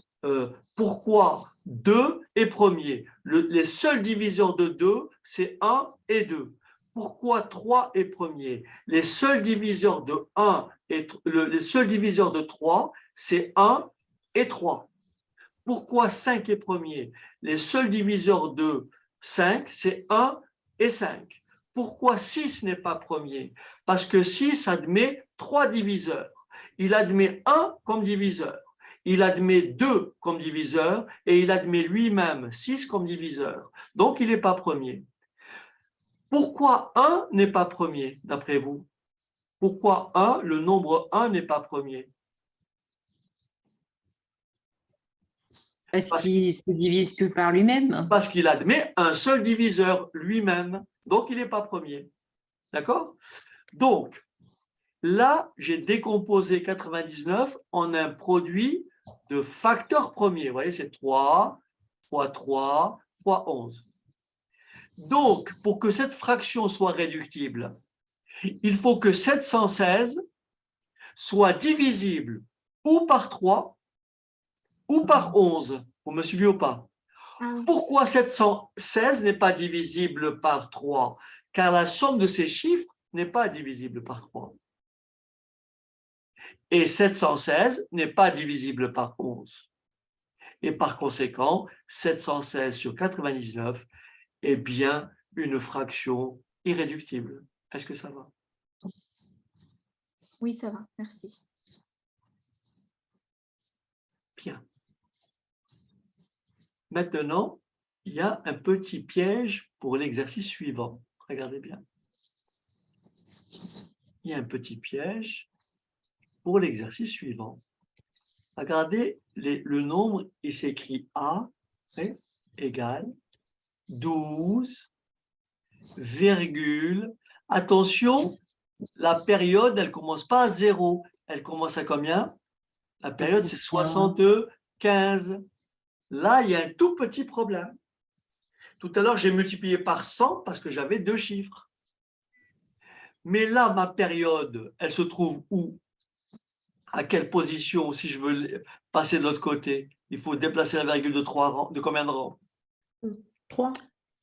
[SPEAKER 1] 2 est premier? Les seuls diviseurs de 2, c'est 1 et 2. Pourquoi 3 est premier? Les seuls diviseurs de 1 et les seuls diviseurs de 3, c'est 1 et 3. Pourquoi 5 est premier? Les seuls diviseurs de 5, c'est 1 et 5. Pourquoi 6 n'est pas premier? Parce que 6 admet 3 diviseurs. Il admet 1 comme diviseur, il admet 2 comme diviseur et il admet lui-même 6 comme diviseur. Donc, il n'est pas premier. Pourquoi 1 n'est pas premier, d'après vous? Pourquoi 1, le nombre 1 n'est pas premier?
[SPEAKER 7] Parce qu'il se divise que par lui-même.
[SPEAKER 1] Parce qu'il admet un seul diviseur, lui-même. Donc, il n'est pas premier. D'accord? Donc, là, j'ai décomposé 99 en un produit de facteurs premiers. Vous voyez, c'est 3 fois 3 fois 11. Donc, pour que cette fraction soit réductible, il faut que 716 soit divisible ou par 3 ou par 11. Vous me suivez ou pas? Pourquoi 716 n'est pas divisible par 3? Car la somme de ces chiffres n'est pas divisible par 3. Et 716 n'est pas divisible par 11. Et par conséquent, 716 sur 99 est bien une fraction irréductible. Est-ce que ça va?
[SPEAKER 5] Oui, ça va, merci.
[SPEAKER 1] Bien. Maintenant, il y a un petit piège pour l'exercice suivant. Regardez bien. Il y a un petit piège pour l'exercice suivant. Regardez le nombre, il s'écrit A égale 12, virgule. Attention, la période, elle ne commence pas à 0. Elle commence à combien? La période, c'est 75. Là, il y a un tout petit problème. Tout à l'heure, j'ai multiplié par 100 parce que j'avais deux chiffres. Mais là, ma période, elle se trouve où? À quelle position? Si je veux passer de l'autre côté, il faut déplacer la virgule de 3 rangs. De combien de rangs?
[SPEAKER 2] 3.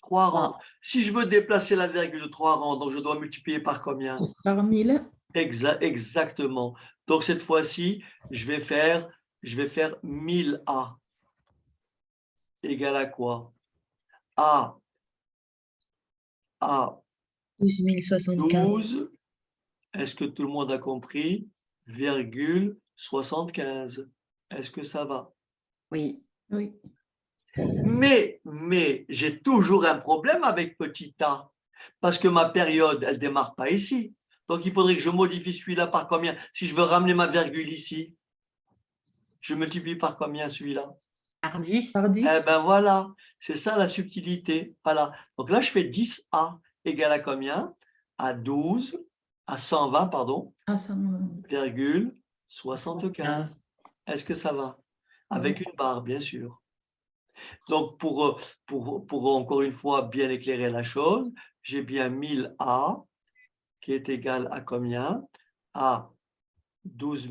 [SPEAKER 1] 3 rangs. Si je veux déplacer la virgule de 3 rangs, donc je dois multiplier par combien?
[SPEAKER 2] Par 1000.
[SPEAKER 1] Exactement. Donc cette fois-ci, je vais faire 1000A égale à quoi? A
[SPEAKER 6] 12 075.
[SPEAKER 1] 12. Est-ce que tout le monde a compris? Virgule 75. Est-ce que ça va?
[SPEAKER 7] Oui.
[SPEAKER 2] Oui.
[SPEAKER 1] Mais j'ai toujours un problème avec petit a, parce que ma période, elle ne démarre pas ici. Donc, il faudrait que je modifie celui-là par combien? Si je veux ramener ma virgule ici, je multiplie par combien celui-là?
[SPEAKER 7] Par 10.
[SPEAKER 2] Par 10.
[SPEAKER 1] Eh bien, voilà, c'est ça la subtilité. Voilà. Donc là, je fais 10a égale à combien? À 12, à 120, pardon,
[SPEAKER 2] Ah, ça me...
[SPEAKER 1] virgule 75. Est-ce que ça va? Avec une barre, bien sûr. Donc, pour encore une fois bien éclairer la chose, j'ai bien 1000A qui est égal à combien? À 12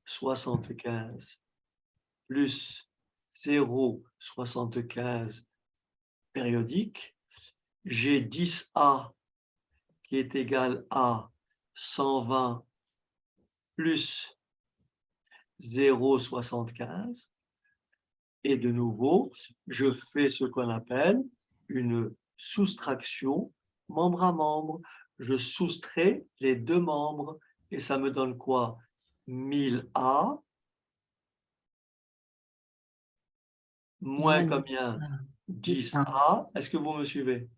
[SPEAKER 1] 075 plus 0,75 périodique. J'ai 10A qui est égal à 120 plus 0,75. Et de nouveau, je fais ce qu'on appelle une soustraction membre à membre. Je soustrais les deux membres et ça me donne quoi? 1000A moins combien? 10A. Est-ce que vous me suivez?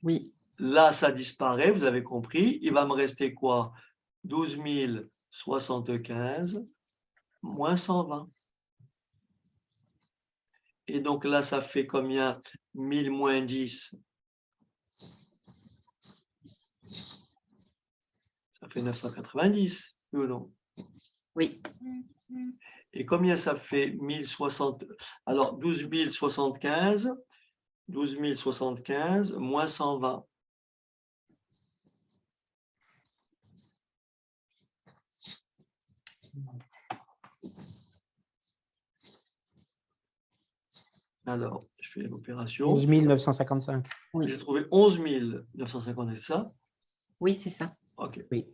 [SPEAKER 7] Oui.
[SPEAKER 1] Là, ça disparaît, vous avez compris. Il va me rester quoi? 12 075 moins 120. Et donc là, ça fait combien? 1000 moins 10. fait 990, oui ou non?
[SPEAKER 7] Oui.
[SPEAKER 1] Et combien ça fait 1060? Alors, 12 075 moins 120. Alors, je fais l'opération.
[SPEAKER 4] 11 955.
[SPEAKER 7] Oui.
[SPEAKER 1] J'ai trouvé 11 950, c'est ça?
[SPEAKER 7] Oui, c'est ça.
[SPEAKER 1] OK.
[SPEAKER 4] Oui.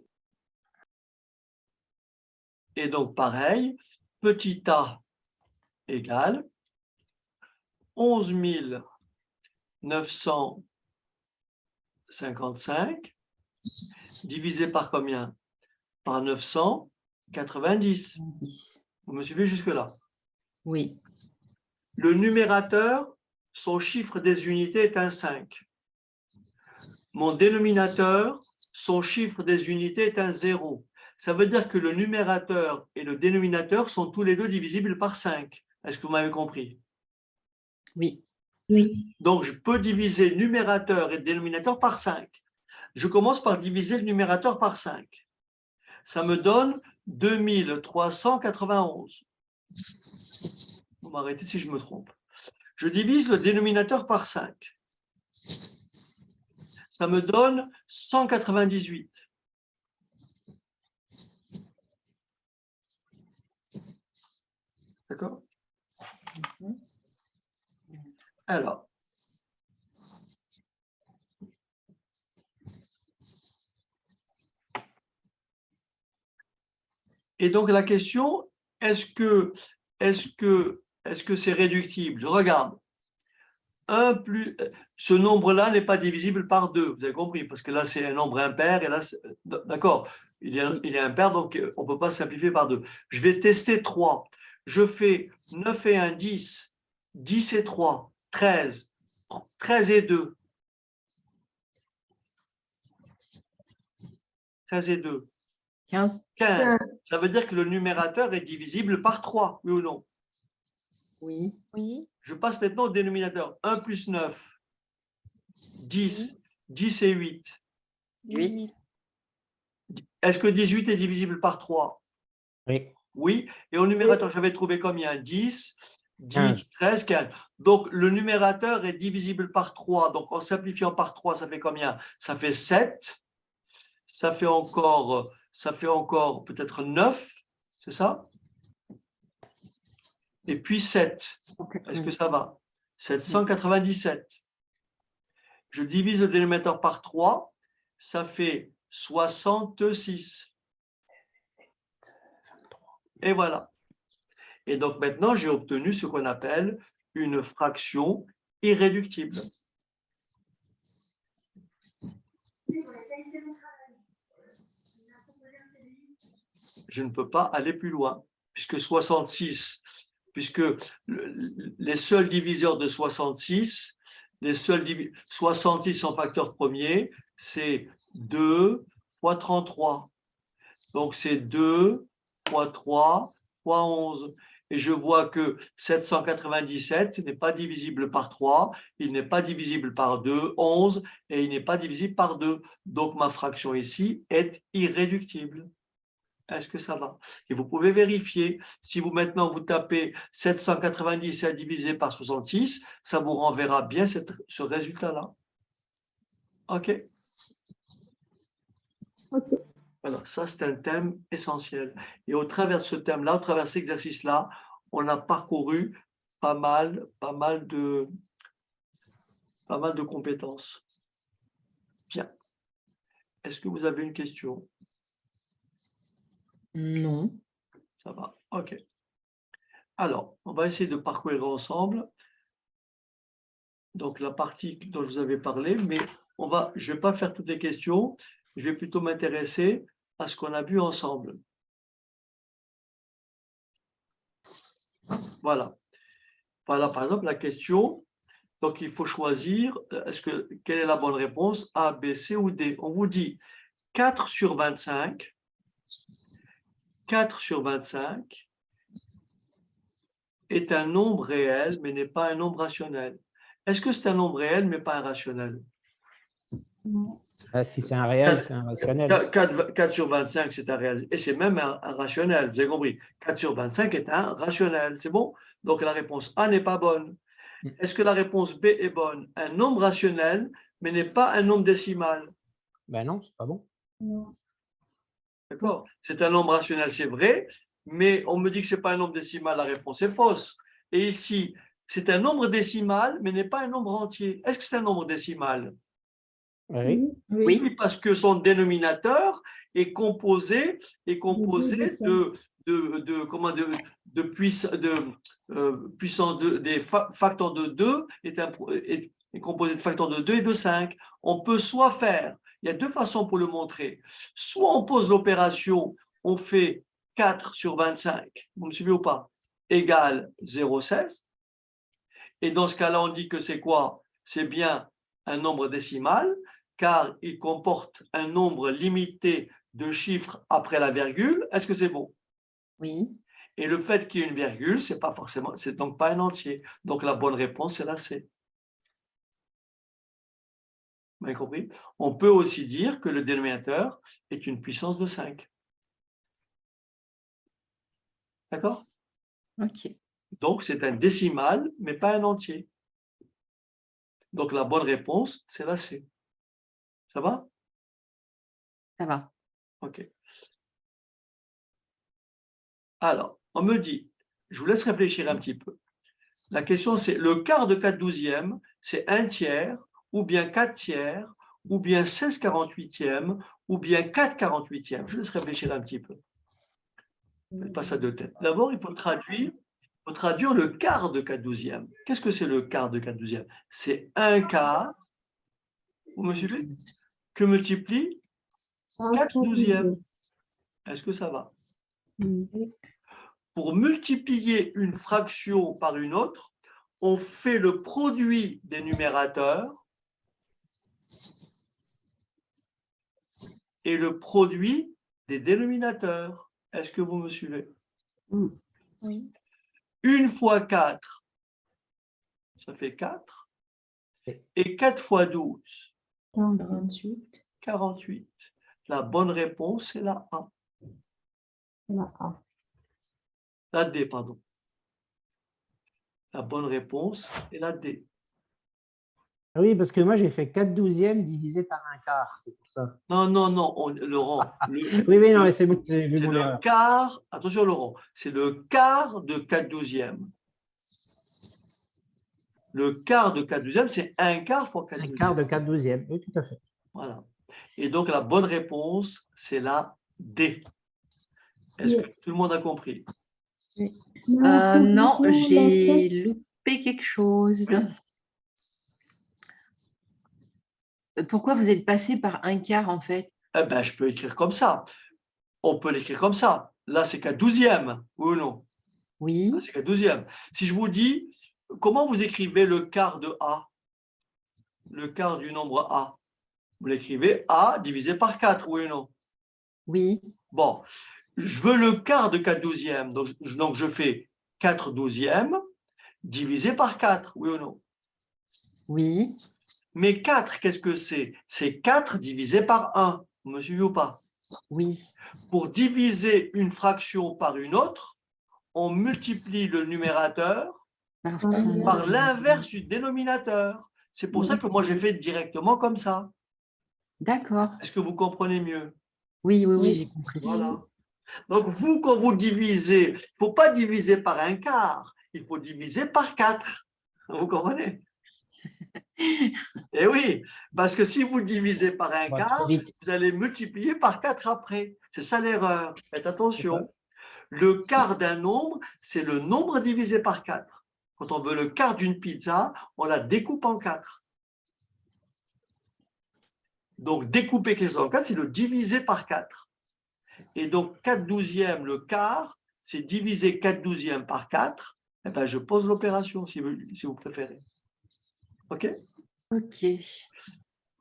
[SPEAKER 1] Et donc, pareil, petit a égale 11 955 divisé par combien? Par 990. Vous me suivez jusque-là?
[SPEAKER 7] Oui.
[SPEAKER 1] Le numérateur, son chiffre des unités est un 5. Mon dénominateur, son chiffre des unités est un 0. Ça veut dire que le numérateur et le dénominateur sont tous les deux divisibles par 5. Est-ce que vous m'avez compris?
[SPEAKER 7] Oui.
[SPEAKER 6] Oui.
[SPEAKER 1] Donc, je peux diviser numérateur et dénominateur par 5. Je commence par diviser le numérateur par 5. Ça me donne 2391. Vous m'arrêtez si je me trompe. Je divise le dénominateur par 5. Ça me donne 198. D'accord? Alors, et donc la question, est-ce que c'est réductible? Je regarde. Ce nombre-là n'est pas divisible par 2, vous avez compris, parce que là, c'est un nombre impair, et là, d'accord, il est impair, donc on ne peut pas simplifier par 2. Je vais tester 3. Je fais 9 et 1, 10, 10 et 3, 13, 13 et 2, 13 et 2,
[SPEAKER 7] 15.
[SPEAKER 1] 15. Ça veut dire que le numérateur est divisible par 3, oui ou non?
[SPEAKER 7] Oui.
[SPEAKER 5] Oui.
[SPEAKER 1] Je passe maintenant au dénominateur. 1 plus 9, 10, 10 et 8.
[SPEAKER 7] 8.
[SPEAKER 1] Est-ce que 18 est divisible par 3?
[SPEAKER 4] Oui.
[SPEAKER 1] Oui. Et au numérateur, j'avais trouvé combien? 10, 10,
[SPEAKER 4] 15.
[SPEAKER 1] 13, 15. Donc, le numérateur est divisible par 3. Donc, en simplifiant par 3, ça fait combien? Ça fait 7. Ça fait encore peut-être 9. C'est ça? Et puis 7. Est-ce que ça va? 797. Je divise le dénominateur par 3. Ça fait 66. Et voilà. Et donc maintenant, j'ai obtenu ce qu'on appelle une fraction irréductible. Je ne peux pas aller plus loin, puisque 66, puisque les seuls diviseurs de 66, 66 en facteur premier, c'est 2 fois 33. Donc, c'est 2 fois 3 fois 11. Et je vois que 797 n'est pas divisible par 3, il n'est pas divisible par 2, 11, et il n'est pas divisible par 2. Donc, ma fraction ici est irréductible. Est-ce que ça va? Et vous pouvez vérifier. Si vous maintenant vous tapez 797 divisé par 66, ça vous renverra bien ce résultat-là. OK?
[SPEAKER 5] OK.
[SPEAKER 1] Voilà, ça c'est un thème essentiel. Et au travers de ce thème-là, au travers de cet exercice-là, on a parcouru pas mal de compétences. Bien. Est-ce que vous avez une question?
[SPEAKER 7] Non.
[SPEAKER 1] Ça va, OK. Alors, on va essayer de parcourir ensemble donc la partie dont je vous avais parlé, mais je ne vais pas faire toutes les questions, je vais plutôt m'intéresser à ce qu'on a vu ensemble. Voilà. Voilà, par exemple, la question. Donc, il faut choisir, quelle est la bonne réponse, A, B, C ou D? On vous dit 4 sur 25, 4 sur 25 est un nombre réel, mais n'est pas un nombre rationnel. Est-ce que c'est un nombre réel, mais pas un rationnel?
[SPEAKER 4] Si c'est un réel, c'est un rationnel.
[SPEAKER 1] 4 sur 25, c'est un réel. Et c'est même un rationnel, vous avez compris. 4 sur 25 est un rationnel, c'est bon? Donc la réponse A n'est pas bonne. Est-ce que la réponse B est bonne? Un nombre rationnel, mais n'est pas un nombre décimal.
[SPEAKER 4] Ben non, c'est pas bon.
[SPEAKER 1] D'accord? C'est un nombre rationnel, c'est vrai, mais on me dit que ce n'est pas un nombre décimal, la réponse est fausse. Et ici, c'est un nombre décimal, mais n'est pas un nombre entier. Est-ce que c'est un nombre décimal?
[SPEAKER 4] Oui.
[SPEAKER 1] Oui, parce que son dénominateur est composé puissance 2, des facteurs de 2 est composé de facteurs de 2 et de 5. On peut soit faire, il y a deux façons pour le montrer. Soit on pose l'opération, on fait 4 sur 25, vous me suivez ou pas, égale 0,16. Et dans ce cas-là, on dit que c'est quoi? C'est bien un nombre décimal, car il comporte un nombre limité de chiffres après la virgule. Est-ce que c'est bon?
[SPEAKER 7] Oui.
[SPEAKER 1] Et le fait qu'il y ait une virgule, c'est pas forcément, c'est donc pas un entier. Donc la bonne réponse, c'est la C. Vous avez compris? On peut aussi dire que le dénominateur est une puissance de 5. D'accord?
[SPEAKER 7] Ok.
[SPEAKER 1] Donc c'est un décimal, mais pas un entier. Donc la bonne réponse, c'est la C. Ça va?
[SPEAKER 7] Ça va.
[SPEAKER 1] OK. Alors, on me dit, je vous laisse réfléchir un petit peu. La question, c'est le quart de 4/12e, c'est 1/3, ou bien 4/3, ou bien 16/48e, ou bien 4/48e. Je laisse réfléchir un petit peu. Faites pas ça de tête. D'abord, il faut traduire le quart de 4/12e. Qu'est-ce que c'est le quart de 4/12e? C'est un quart, vous me suivez, que multiplie 4/12e. Est-ce que ça va? Pour multiplier une fraction par une autre, on fait le produit des numérateurs et le produit des dénominateurs. Est-ce que vous me suivez?
[SPEAKER 5] Oui.
[SPEAKER 1] 1 fois 4, ça fait 4. Et 4 fois 12,
[SPEAKER 2] 48.
[SPEAKER 1] 48. La bonne réponse, c'est la A.
[SPEAKER 2] La A.
[SPEAKER 1] La D, pardon. La bonne réponse est la D.
[SPEAKER 4] Oui, parce que moi, j'ai fait 4/12e divisé par un quart, c'est pour ça.
[SPEAKER 1] Non, non, non, Laurent.
[SPEAKER 4] Oui, non, mais c'est bon, j'ai vu
[SPEAKER 1] C'est
[SPEAKER 4] mon
[SPEAKER 1] le
[SPEAKER 4] erreur.
[SPEAKER 1] quart, attention Laurent, c'est le quart de 4/12e. Le quart de 4/12e, c'est un quart fois 4/12e.
[SPEAKER 4] Un quart de 4/12e, oui, tout à fait.
[SPEAKER 1] Voilà. Et donc, la bonne réponse, c'est la D. Est-ce que tout le monde a compris?
[SPEAKER 7] Non, j'ai loupé quelque chose. Pourquoi vous êtes passé par un quart, en fait?
[SPEAKER 1] Eh ben, je peux écrire comme ça. On peut l'écrire comme ça. Là, c'est 4/12e, oui ou non?
[SPEAKER 7] Oui.
[SPEAKER 1] Là, c'est 4/12e. Si je vous dis, comment vous écrivez le quart de A? Le quart du nombre A? Vous l'écrivez A divisé par 4, oui ou non?
[SPEAKER 7] Oui.
[SPEAKER 1] Bon, je veux le quart de 4/12e. Donc je fais 4/12e divisé par 4, oui ou non?
[SPEAKER 7] Oui.
[SPEAKER 1] Mais 4, qu'est-ce que c'est? C'est 4 divisé par 1. Vous me suivez ou pas?
[SPEAKER 7] Oui.
[SPEAKER 1] Pour diviser une fraction par une autre, on multiplie le numérateur par l'inverse du dénominateur. C'est pour ça que moi, j'ai fait directement comme ça.
[SPEAKER 7] D'accord.
[SPEAKER 1] Est-ce que vous comprenez mieux?
[SPEAKER 7] Oui, oui, oui, j'ai compris.
[SPEAKER 1] Voilà. Donc, vous, quand vous divisez, il ne faut pas diviser par un quart, il faut diviser par 4. Vous comprenez? Eh oui, parce que si vous divisez par un quart, vous allez multiplier par 4 après. C'est ça l'erreur. Faites attention. Le quart d'un nombre, c'est le nombre divisé par 4. Quand on veut le quart d'une pizza, on la découpe en 4. Donc, découper quelque chose en 4, c'est le diviser par 4. Et donc, 4/12e, le quart, c'est diviser 4/12e par 4. Eh bien, je pose l'opération si vous préférez. OK?
[SPEAKER 7] OK.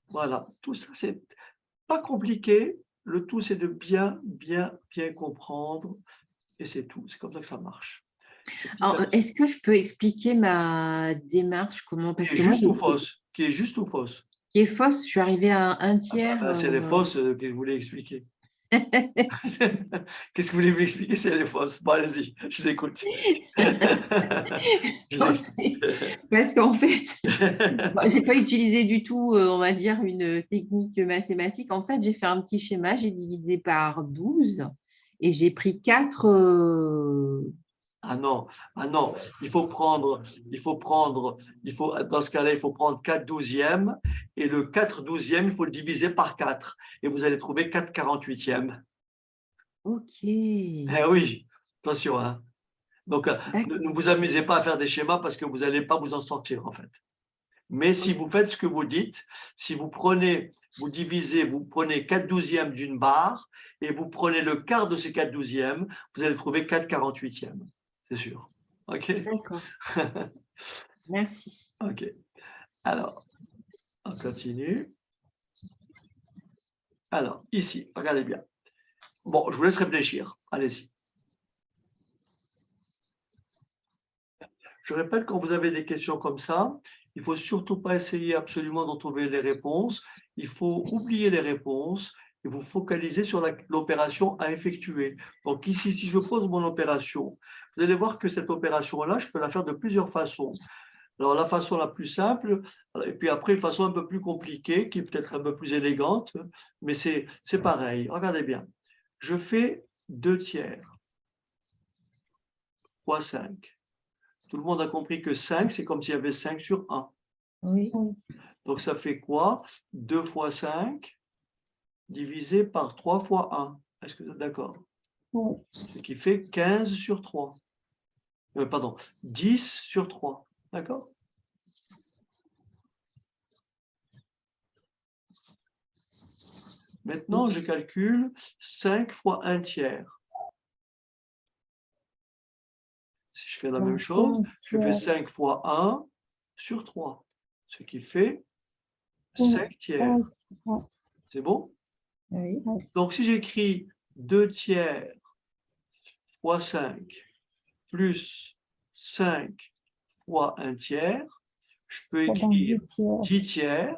[SPEAKER 1] Voilà. Tout ça, c'est pas compliqué. Le tout, c'est de bien comprendre. Et c'est tout. C'est comme ça que ça marche.
[SPEAKER 7] Alors, est-ce que je peux expliquer ma démarche? Comment? Parce
[SPEAKER 1] Qui est
[SPEAKER 7] que moi,
[SPEAKER 1] juste ou fausse? Qui est juste ou fausse?
[SPEAKER 7] qui est fausse. Je suis arrivée à un tiers.
[SPEAKER 1] C'est les fausses que je voulais expliquer. Qu'est-ce que vous voulez m'expliquer? C'est les fausses. Bon, allez-y, je vous écoute. Je vous
[SPEAKER 7] Non,
[SPEAKER 1] écoute.
[SPEAKER 7] parce qu'en fait, je n'ai pas utilisé du tout, on va dire, une technique mathématique. En fait, j'ai fait un petit schéma, j'ai divisé par 12 et j'ai pris 4.
[SPEAKER 1] Ah non, dans ce cas-là, il faut prendre 4 douzièmes et le 4 douzièmes, il faut le diviser par 4 et vous allez trouver 4 48e.
[SPEAKER 7] OK.
[SPEAKER 1] Eh oui, attention, hein. Donc, ne vous amusez pas à faire des schémas parce que vous n'allez pas vous en sortir en fait. Mais si vous faites ce que vous dites, si vous prenez, vous divisez, vous prenez 4 douzièmes d'une barre et vous prenez le quart de ces 4 douzièmes, vous allez trouver 4 48e. C'est sûr. OK?
[SPEAKER 7] D'accord. Merci.
[SPEAKER 1] OK. Alors, on continue. Alors, ici, regardez bien. Bon, je vous laisse réfléchir. Allez-y. Je répète, quand vous avez des questions comme ça, il ne faut surtout pas essayer absolument de trouver les réponses. Il faut oublier les réponses et vous focaliser sur l'opération à effectuer. Donc ici, si je pose mon opération, vous allez voir que cette opération-là, je peux la faire de plusieurs façons. Alors la façon la plus simple, et puis après une façon un peu plus compliquée, qui est peut-être un peu plus élégante, mais c'est pareil. Regardez bien. Je fais 2 tiers fois 5. Tout le monde a compris que 5, c'est comme s'il y avait 5 sur 1.
[SPEAKER 2] Oui.
[SPEAKER 1] Donc, ça fait quoi? 2 fois 5 divisé par 3 fois 1. Est-ce que vous êtes d'accord?
[SPEAKER 5] Oui.
[SPEAKER 1] Ce qui fait 15 sur 3. Pardon, 10 sur 3. D'accord? Maintenant, je calcule 5 fois 1 tiers. Si je fais la même chose, je fais 5 fois 1 sur 3. Ce qui fait 5 tiers. C'est bon?
[SPEAKER 2] Oui.
[SPEAKER 1] Donc, si j'écris 2 tiers fois 5 plus 5 fois 1 tiers, je peux écrire 10 tiers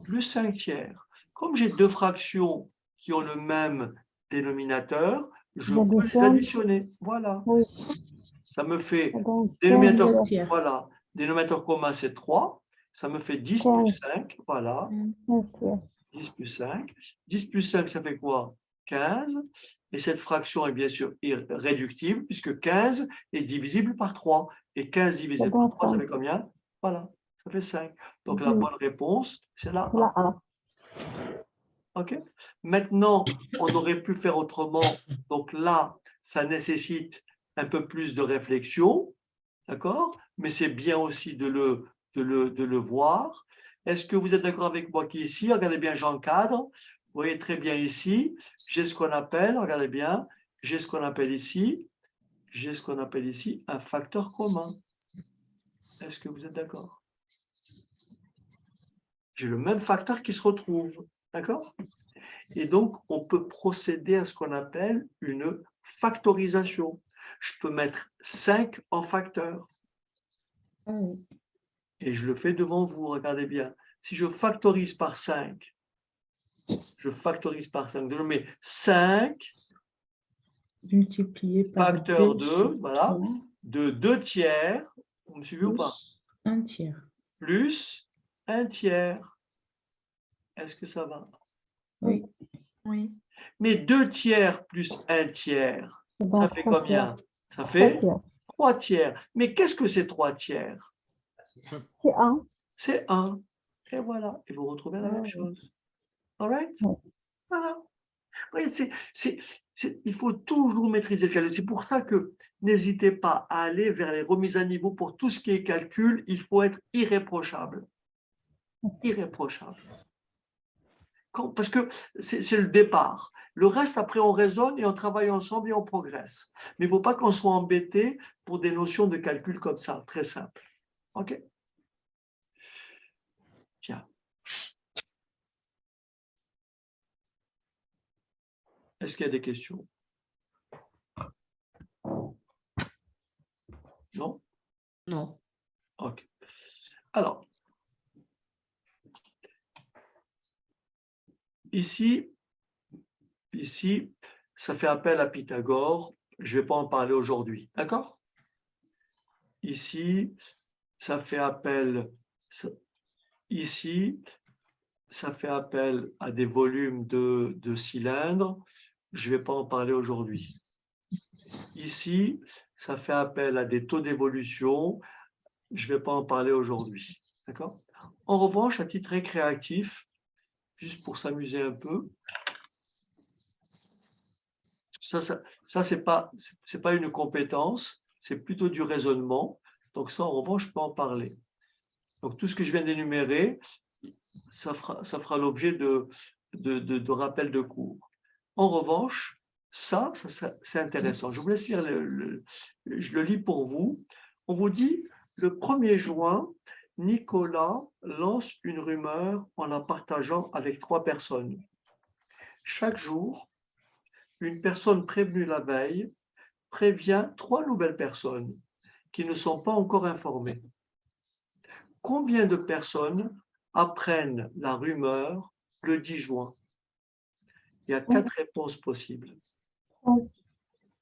[SPEAKER 1] plus 5 tiers. Comme j'ai deux fractions qui ont le même dénominateur, je peux les additionner. Voilà. Ça me fait dénominateur, voilà, dénominateur commun, c'est 3. Ça me fait 10 plus 5. Voilà. 10 plus 5. 10 plus 5, ça fait quoi? 15. Et cette fraction est bien sûr irréductible puisque 15 est divisible par 3. Et 15 divisé par 3, ça fait combien? Voilà, ça fait 5. Donc la bonne réponse, c'est la A. OK? Maintenant, on aurait pu faire autrement. Donc là, ça nécessite un peu plus de réflexion. D'accord? Mais c'est bien aussi de le voir. Est-ce que vous êtes d'accord avec moi qu'ici, regardez bien, j'encadre. Vous voyez très bien ici, j'ai ce qu'on appelle, regardez bien, j'ai ce qu'on appelle ici un facteur commun. Est-ce que vous êtes d'accord? J'ai le même facteur qui se retrouve. D'accord? Et donc, on peut procéder à ce qu'on appelle une factorisation. Je peux mettre 5 en facteur. Et je le fais devant vous, regardez bien. Si je factorise par 5, je mets 5
[SPEAKER 2] Multiplié par
[SPEAKER 1] facteur
[SPEAKER 2] 2
[SPEAKER 1] 2, voilà, de 2 tiers, vous me suivez ou pas?
[SPEAKER 2] 1 tiers.
[SPEAKER 1] Plus 1 tiers. Est-ce que ça va?
[SPEAKER 2] Oui.
[SPEAKER 7] Oui.
[SPEAKER 1] Mais 2 tiers plus 1 tiers, ça fait combien? Ça fait 3 tiers. Mais qu'est-ce que c'est 3 tiers?
[SPEAKER 5] C'est 1.
[SPEAKER 1] C'est 1. Et voilà, et vous retrouvez la même chose. All right? Voilà. Oui, il faut toujours maîtriser le calcul. C'est pour ça que n'hésitez pas à aller vers les remises à niveau pour tout ce qui est calcul. Il faut être irréprochable. Irréprochable. Parce que c'est le départ. Le reste, après, on raisonne et on travaille ensemble et on progresse. Mais il ne faut pas qu'on soit embêté pour des notions de calcul comme ça, très simples. OK? Tiens. Est-ce qu'il y a des questions? Non?
[SPEAKER 7] Non.
[SPEAKER 1] OK. Alors, ici, ça fait appel à Pythagore. Je ne vais pas en parler aujourd'hui. D'accord? Ici, ça fait appel, ici, ça fait appel à des volumes de cylindres. Je ne vais pas en parler aujourd'hui. Ici, ça fait appel à des taux d'évolution. Je ne vais pas en parler aujourd'hui. D'accord? En revanche, à titre récréatif, juste pour s'amuser un peu, ça c'est pas une compétence, c'est plutôt du raisonnement. Donc ça, en revanche, je peux en parler. Donc tout ce que je viens d'énumérer, ça fera l'objet de rappels de cours. En revanche, ça c'est intéressant. Je vous laisse lire, je le lis pour vous. On vous dit, le 1er juin, Nicolas lance une rumeur en la partageant avec 3 personnes. Chaque jour, une personne prévenue la veille prévient 3 nouvelles personnes qui ne sont pas encore informées. Combien de personnes apprennent la rumeur le 10 juin? Il y a 4 réponses possibles.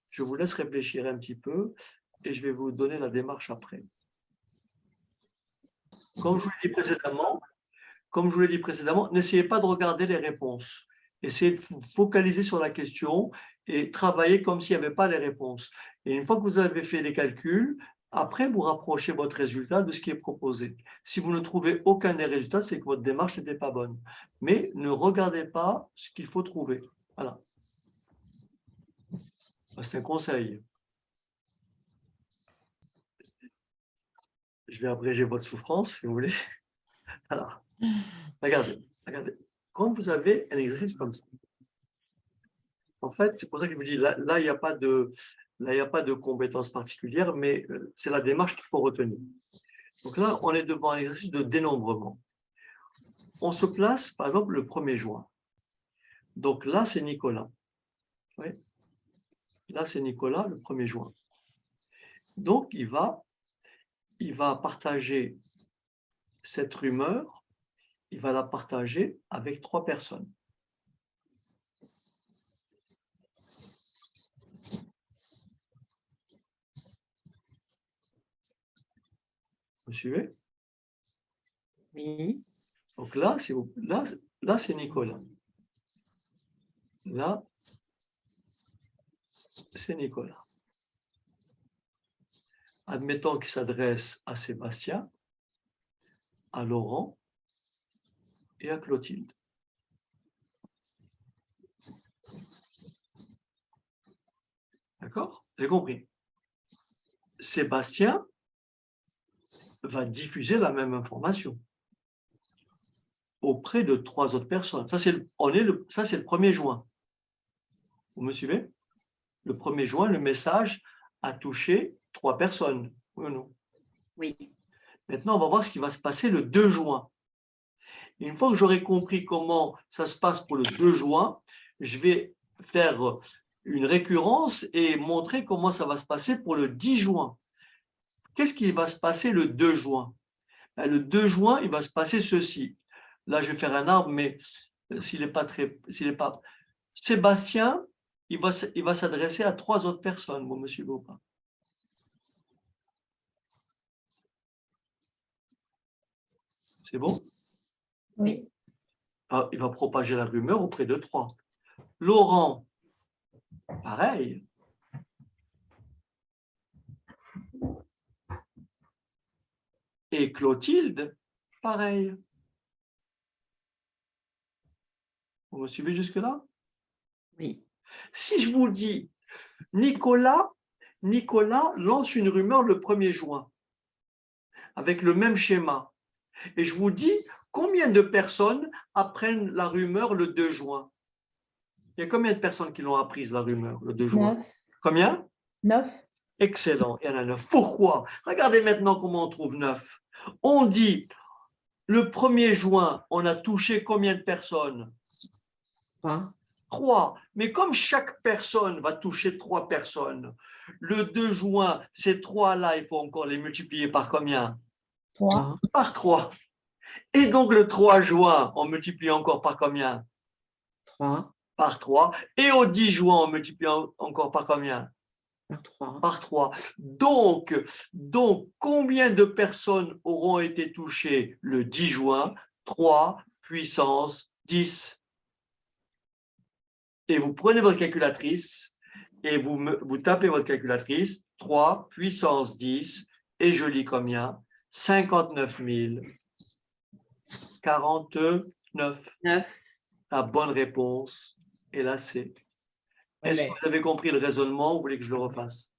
[SPEAKER 1] Je vous laisse réfléchir un petit peu et je vais vous donner la démarche après. Comme je vous l'ai dit précédemment, n'essayez pas de regarder les réponses. Essayez de vous focaliser sur la question et travailler comme s'il n'y avait pas les réponses. Et une fois que vous avez fait les calculs, après, vous rapprochez votre résultat de ce qui est proposé. Si vous ne trouvez aucun des résultats, c'est que votre démarche n'était pas bonne. Mais ne regardez pas ce qu'il faut trouver. Voilà. C'est un conseil. Je vais abréger votre souffrance, si vous voulez. Alors, regardez. Quand vous avez un exercice comme ça, en fait, c'est pour ça que je vous dis, là, il n'y a pas de compétences particulières, mais c'est la démarche qu'il faut retenir. Donc là, on est devant un exercice de dénombrement. On se place, par exemple, le 1er juin. Donc là, c'est Nicolas. Oui. Là, c'est Nicolas, le 1er juin. Donc, il va partager cette rumeur, il va la partager avec 3 personnes. Vous suivez?
[SPEAKER 7] Oui.
[SPEAKER 1] Donc là, c'est Nicolas. Là, c'est Nicolas. Admettons qu'il s'adresse à Sébastien, à Laurent et à Clotilde. D'accord? Vous avez compris? Sébastien va diffuser la même information auprès de 3 autres personnes. Ça, c'est le 1er juin. Vous me suivez? Le 1er juin, le message a touché 3 personnes. Oui ou non?
[SPEAKER 7] Oui.
[SPEAKER 1] Maintenant, on va voir ce qui va se passer le 2 juin. Une fois que j'aurai compris comment ça se passe pour le 2 juin, je vais faire une récurrence et montrer comment ça va se passer pour le 10 juin. Qu'est-ce qui va se passer le 2 juin? Le 2 juin, il va se passer ceci. Là, je vais faire un arbre, mais s'il n'est pas… Sébastien, il va s'adresser à 3 autres personnes. Vous me suivez ou pas? C'est bon?
[SPEAKER 6] Oui.
[SPEAKER 1] Il va propager la rumeur auprès de 3. Laurent, pareil. Et Clotilde, pareil. Vous me suivez jusque-là?
[SPEAKER 7] Oui.
[SPEAKER 1] Si je vous dis, Nicolas lance une rumeur le 1er juin, avec le même schéma. Et je vous dis, combien de personnes apprennent la rumeur le 2 juin? Il y a combien de personnes qui l'ont apprise, la rumeur, le 2 juin?
[SPEAKER 2] 9.
[SPEAKER 1] Combien?
[SPEAKER 2] 9.
[SPEAKER 1] Excellent, il y en a 9. Pourquoi? Regardez maintenant comment on trouve 9. On dit, le 1er juin, on a touché combien de personnes? 3. Mais comme chaque personne va toucher 3 personnes, le 2 juin, ces 3-là, il faut encore les multiplier par combien?
[SPEAKER 2] 3.
[SPEAKER 1] Par 3. Et donc le 3 juin, on multiplie encore par combien?
[SPEAKER 7] 3.
[SPEAKER 1] Par 3. Et au 10 juin, on multiplie encore par combien?
[SPEAKER 7] Par 3.
[SPEAKER 1] Par 3. Donc, combien de personnes auront été touchées le 10 juin? 3 puissance 10. Et vous prenez votre calculatrice et vous tapez votre calculatrice, 3 puissance 10, et je lis combien? 59 049.
[SPEAKER 7] 9.
[SPEAKER 1] La bonne réponse est la C. Est-ce que vous avez compris le raisonnement ou vous voulez que je le refasse?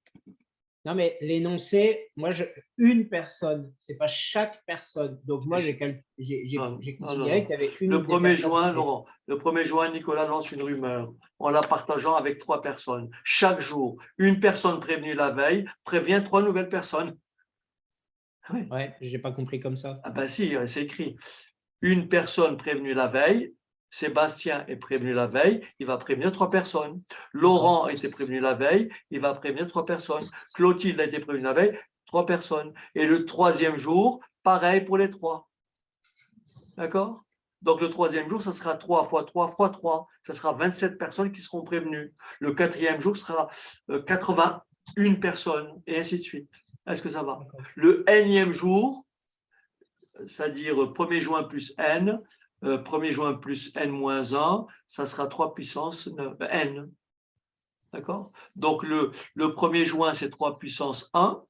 [SPEAKER 4] Non, mais l'énoncé, moi, une personne, ce n'est pas chaque personne. Donc, moi, j'ai considéré qu'il y avait une
[SPEAKER 1] Le
[SPEAKER 4] ou des
[SPEAKER 1] 1er
[SPEAKER 4] personnes
[SPEAKER 1] juin,
[SPEAKER 4] qui-
[SPEAKER 1] Laurent, le 1er juin, Nicolas lance une rumeur en la partageant avec 3 personnes. Chaque jour, une personne prévenue la veille prévient 3 nouvelles personnes. Oui.
[SPEAKER 4] Ouais, je n'ai pas compris comme ça.
[SPEAKER 1] Ah ben si, c'est écrit. Une personne prévenue la veille, Sébastien est prévenu la veille, il va prévenir 3 personnes. Laurent a été prévenu la veille, il va prévenir 3 personnes. Clotilde a été prévenue la veille, 3 personnes. Et le 3e jour, pareil pour les 3. D'accord? Donc le 3e jour, ça sera 3 fois 3 fois 3. Ça sera 27 personnes qui seront prévenues. Le 4e jour sera 81 personnes, et ainsi de suite. Est-ce que ça va? Le N-ième jour, c'est-à-dire 1er juin plus N, 1er juin plus N-1, ça sera 3 puissance N. D'accord? Donc, le 1er juin, c'est 3 puissance 1.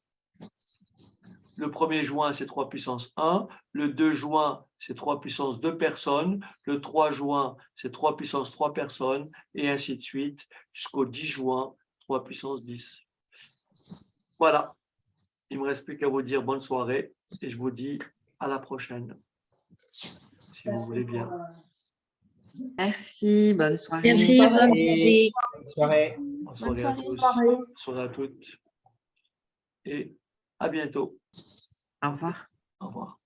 [SPEAKER 1] Le 1er juin, c'est 3 puissance 1. Le 2 juin, c'est 3 puissance 2 personnes. Le 3 juin, c'est 3 puissance 3 personnes. Et ainsi de suite, jusqu'au 10 juin, 3 puissance 10. Voilà. Il ne me reste plus qu'à vous dire bonne soirée. Et je vous dis à la prochaine. Si vous voulez bien.
[SPEAKER 7] Merci, bonne soirée.
[SPEAKER 6] Merci, bonne soirée.
[SPEAKER 4] Bonne soirée.
[SPEAKER 1] Bonne soirée à tous. Bonne soirée à toutes. Et à bientôt.
[SPEAKER 7] Au revoir.
[SPEAKER 1] Au revoir.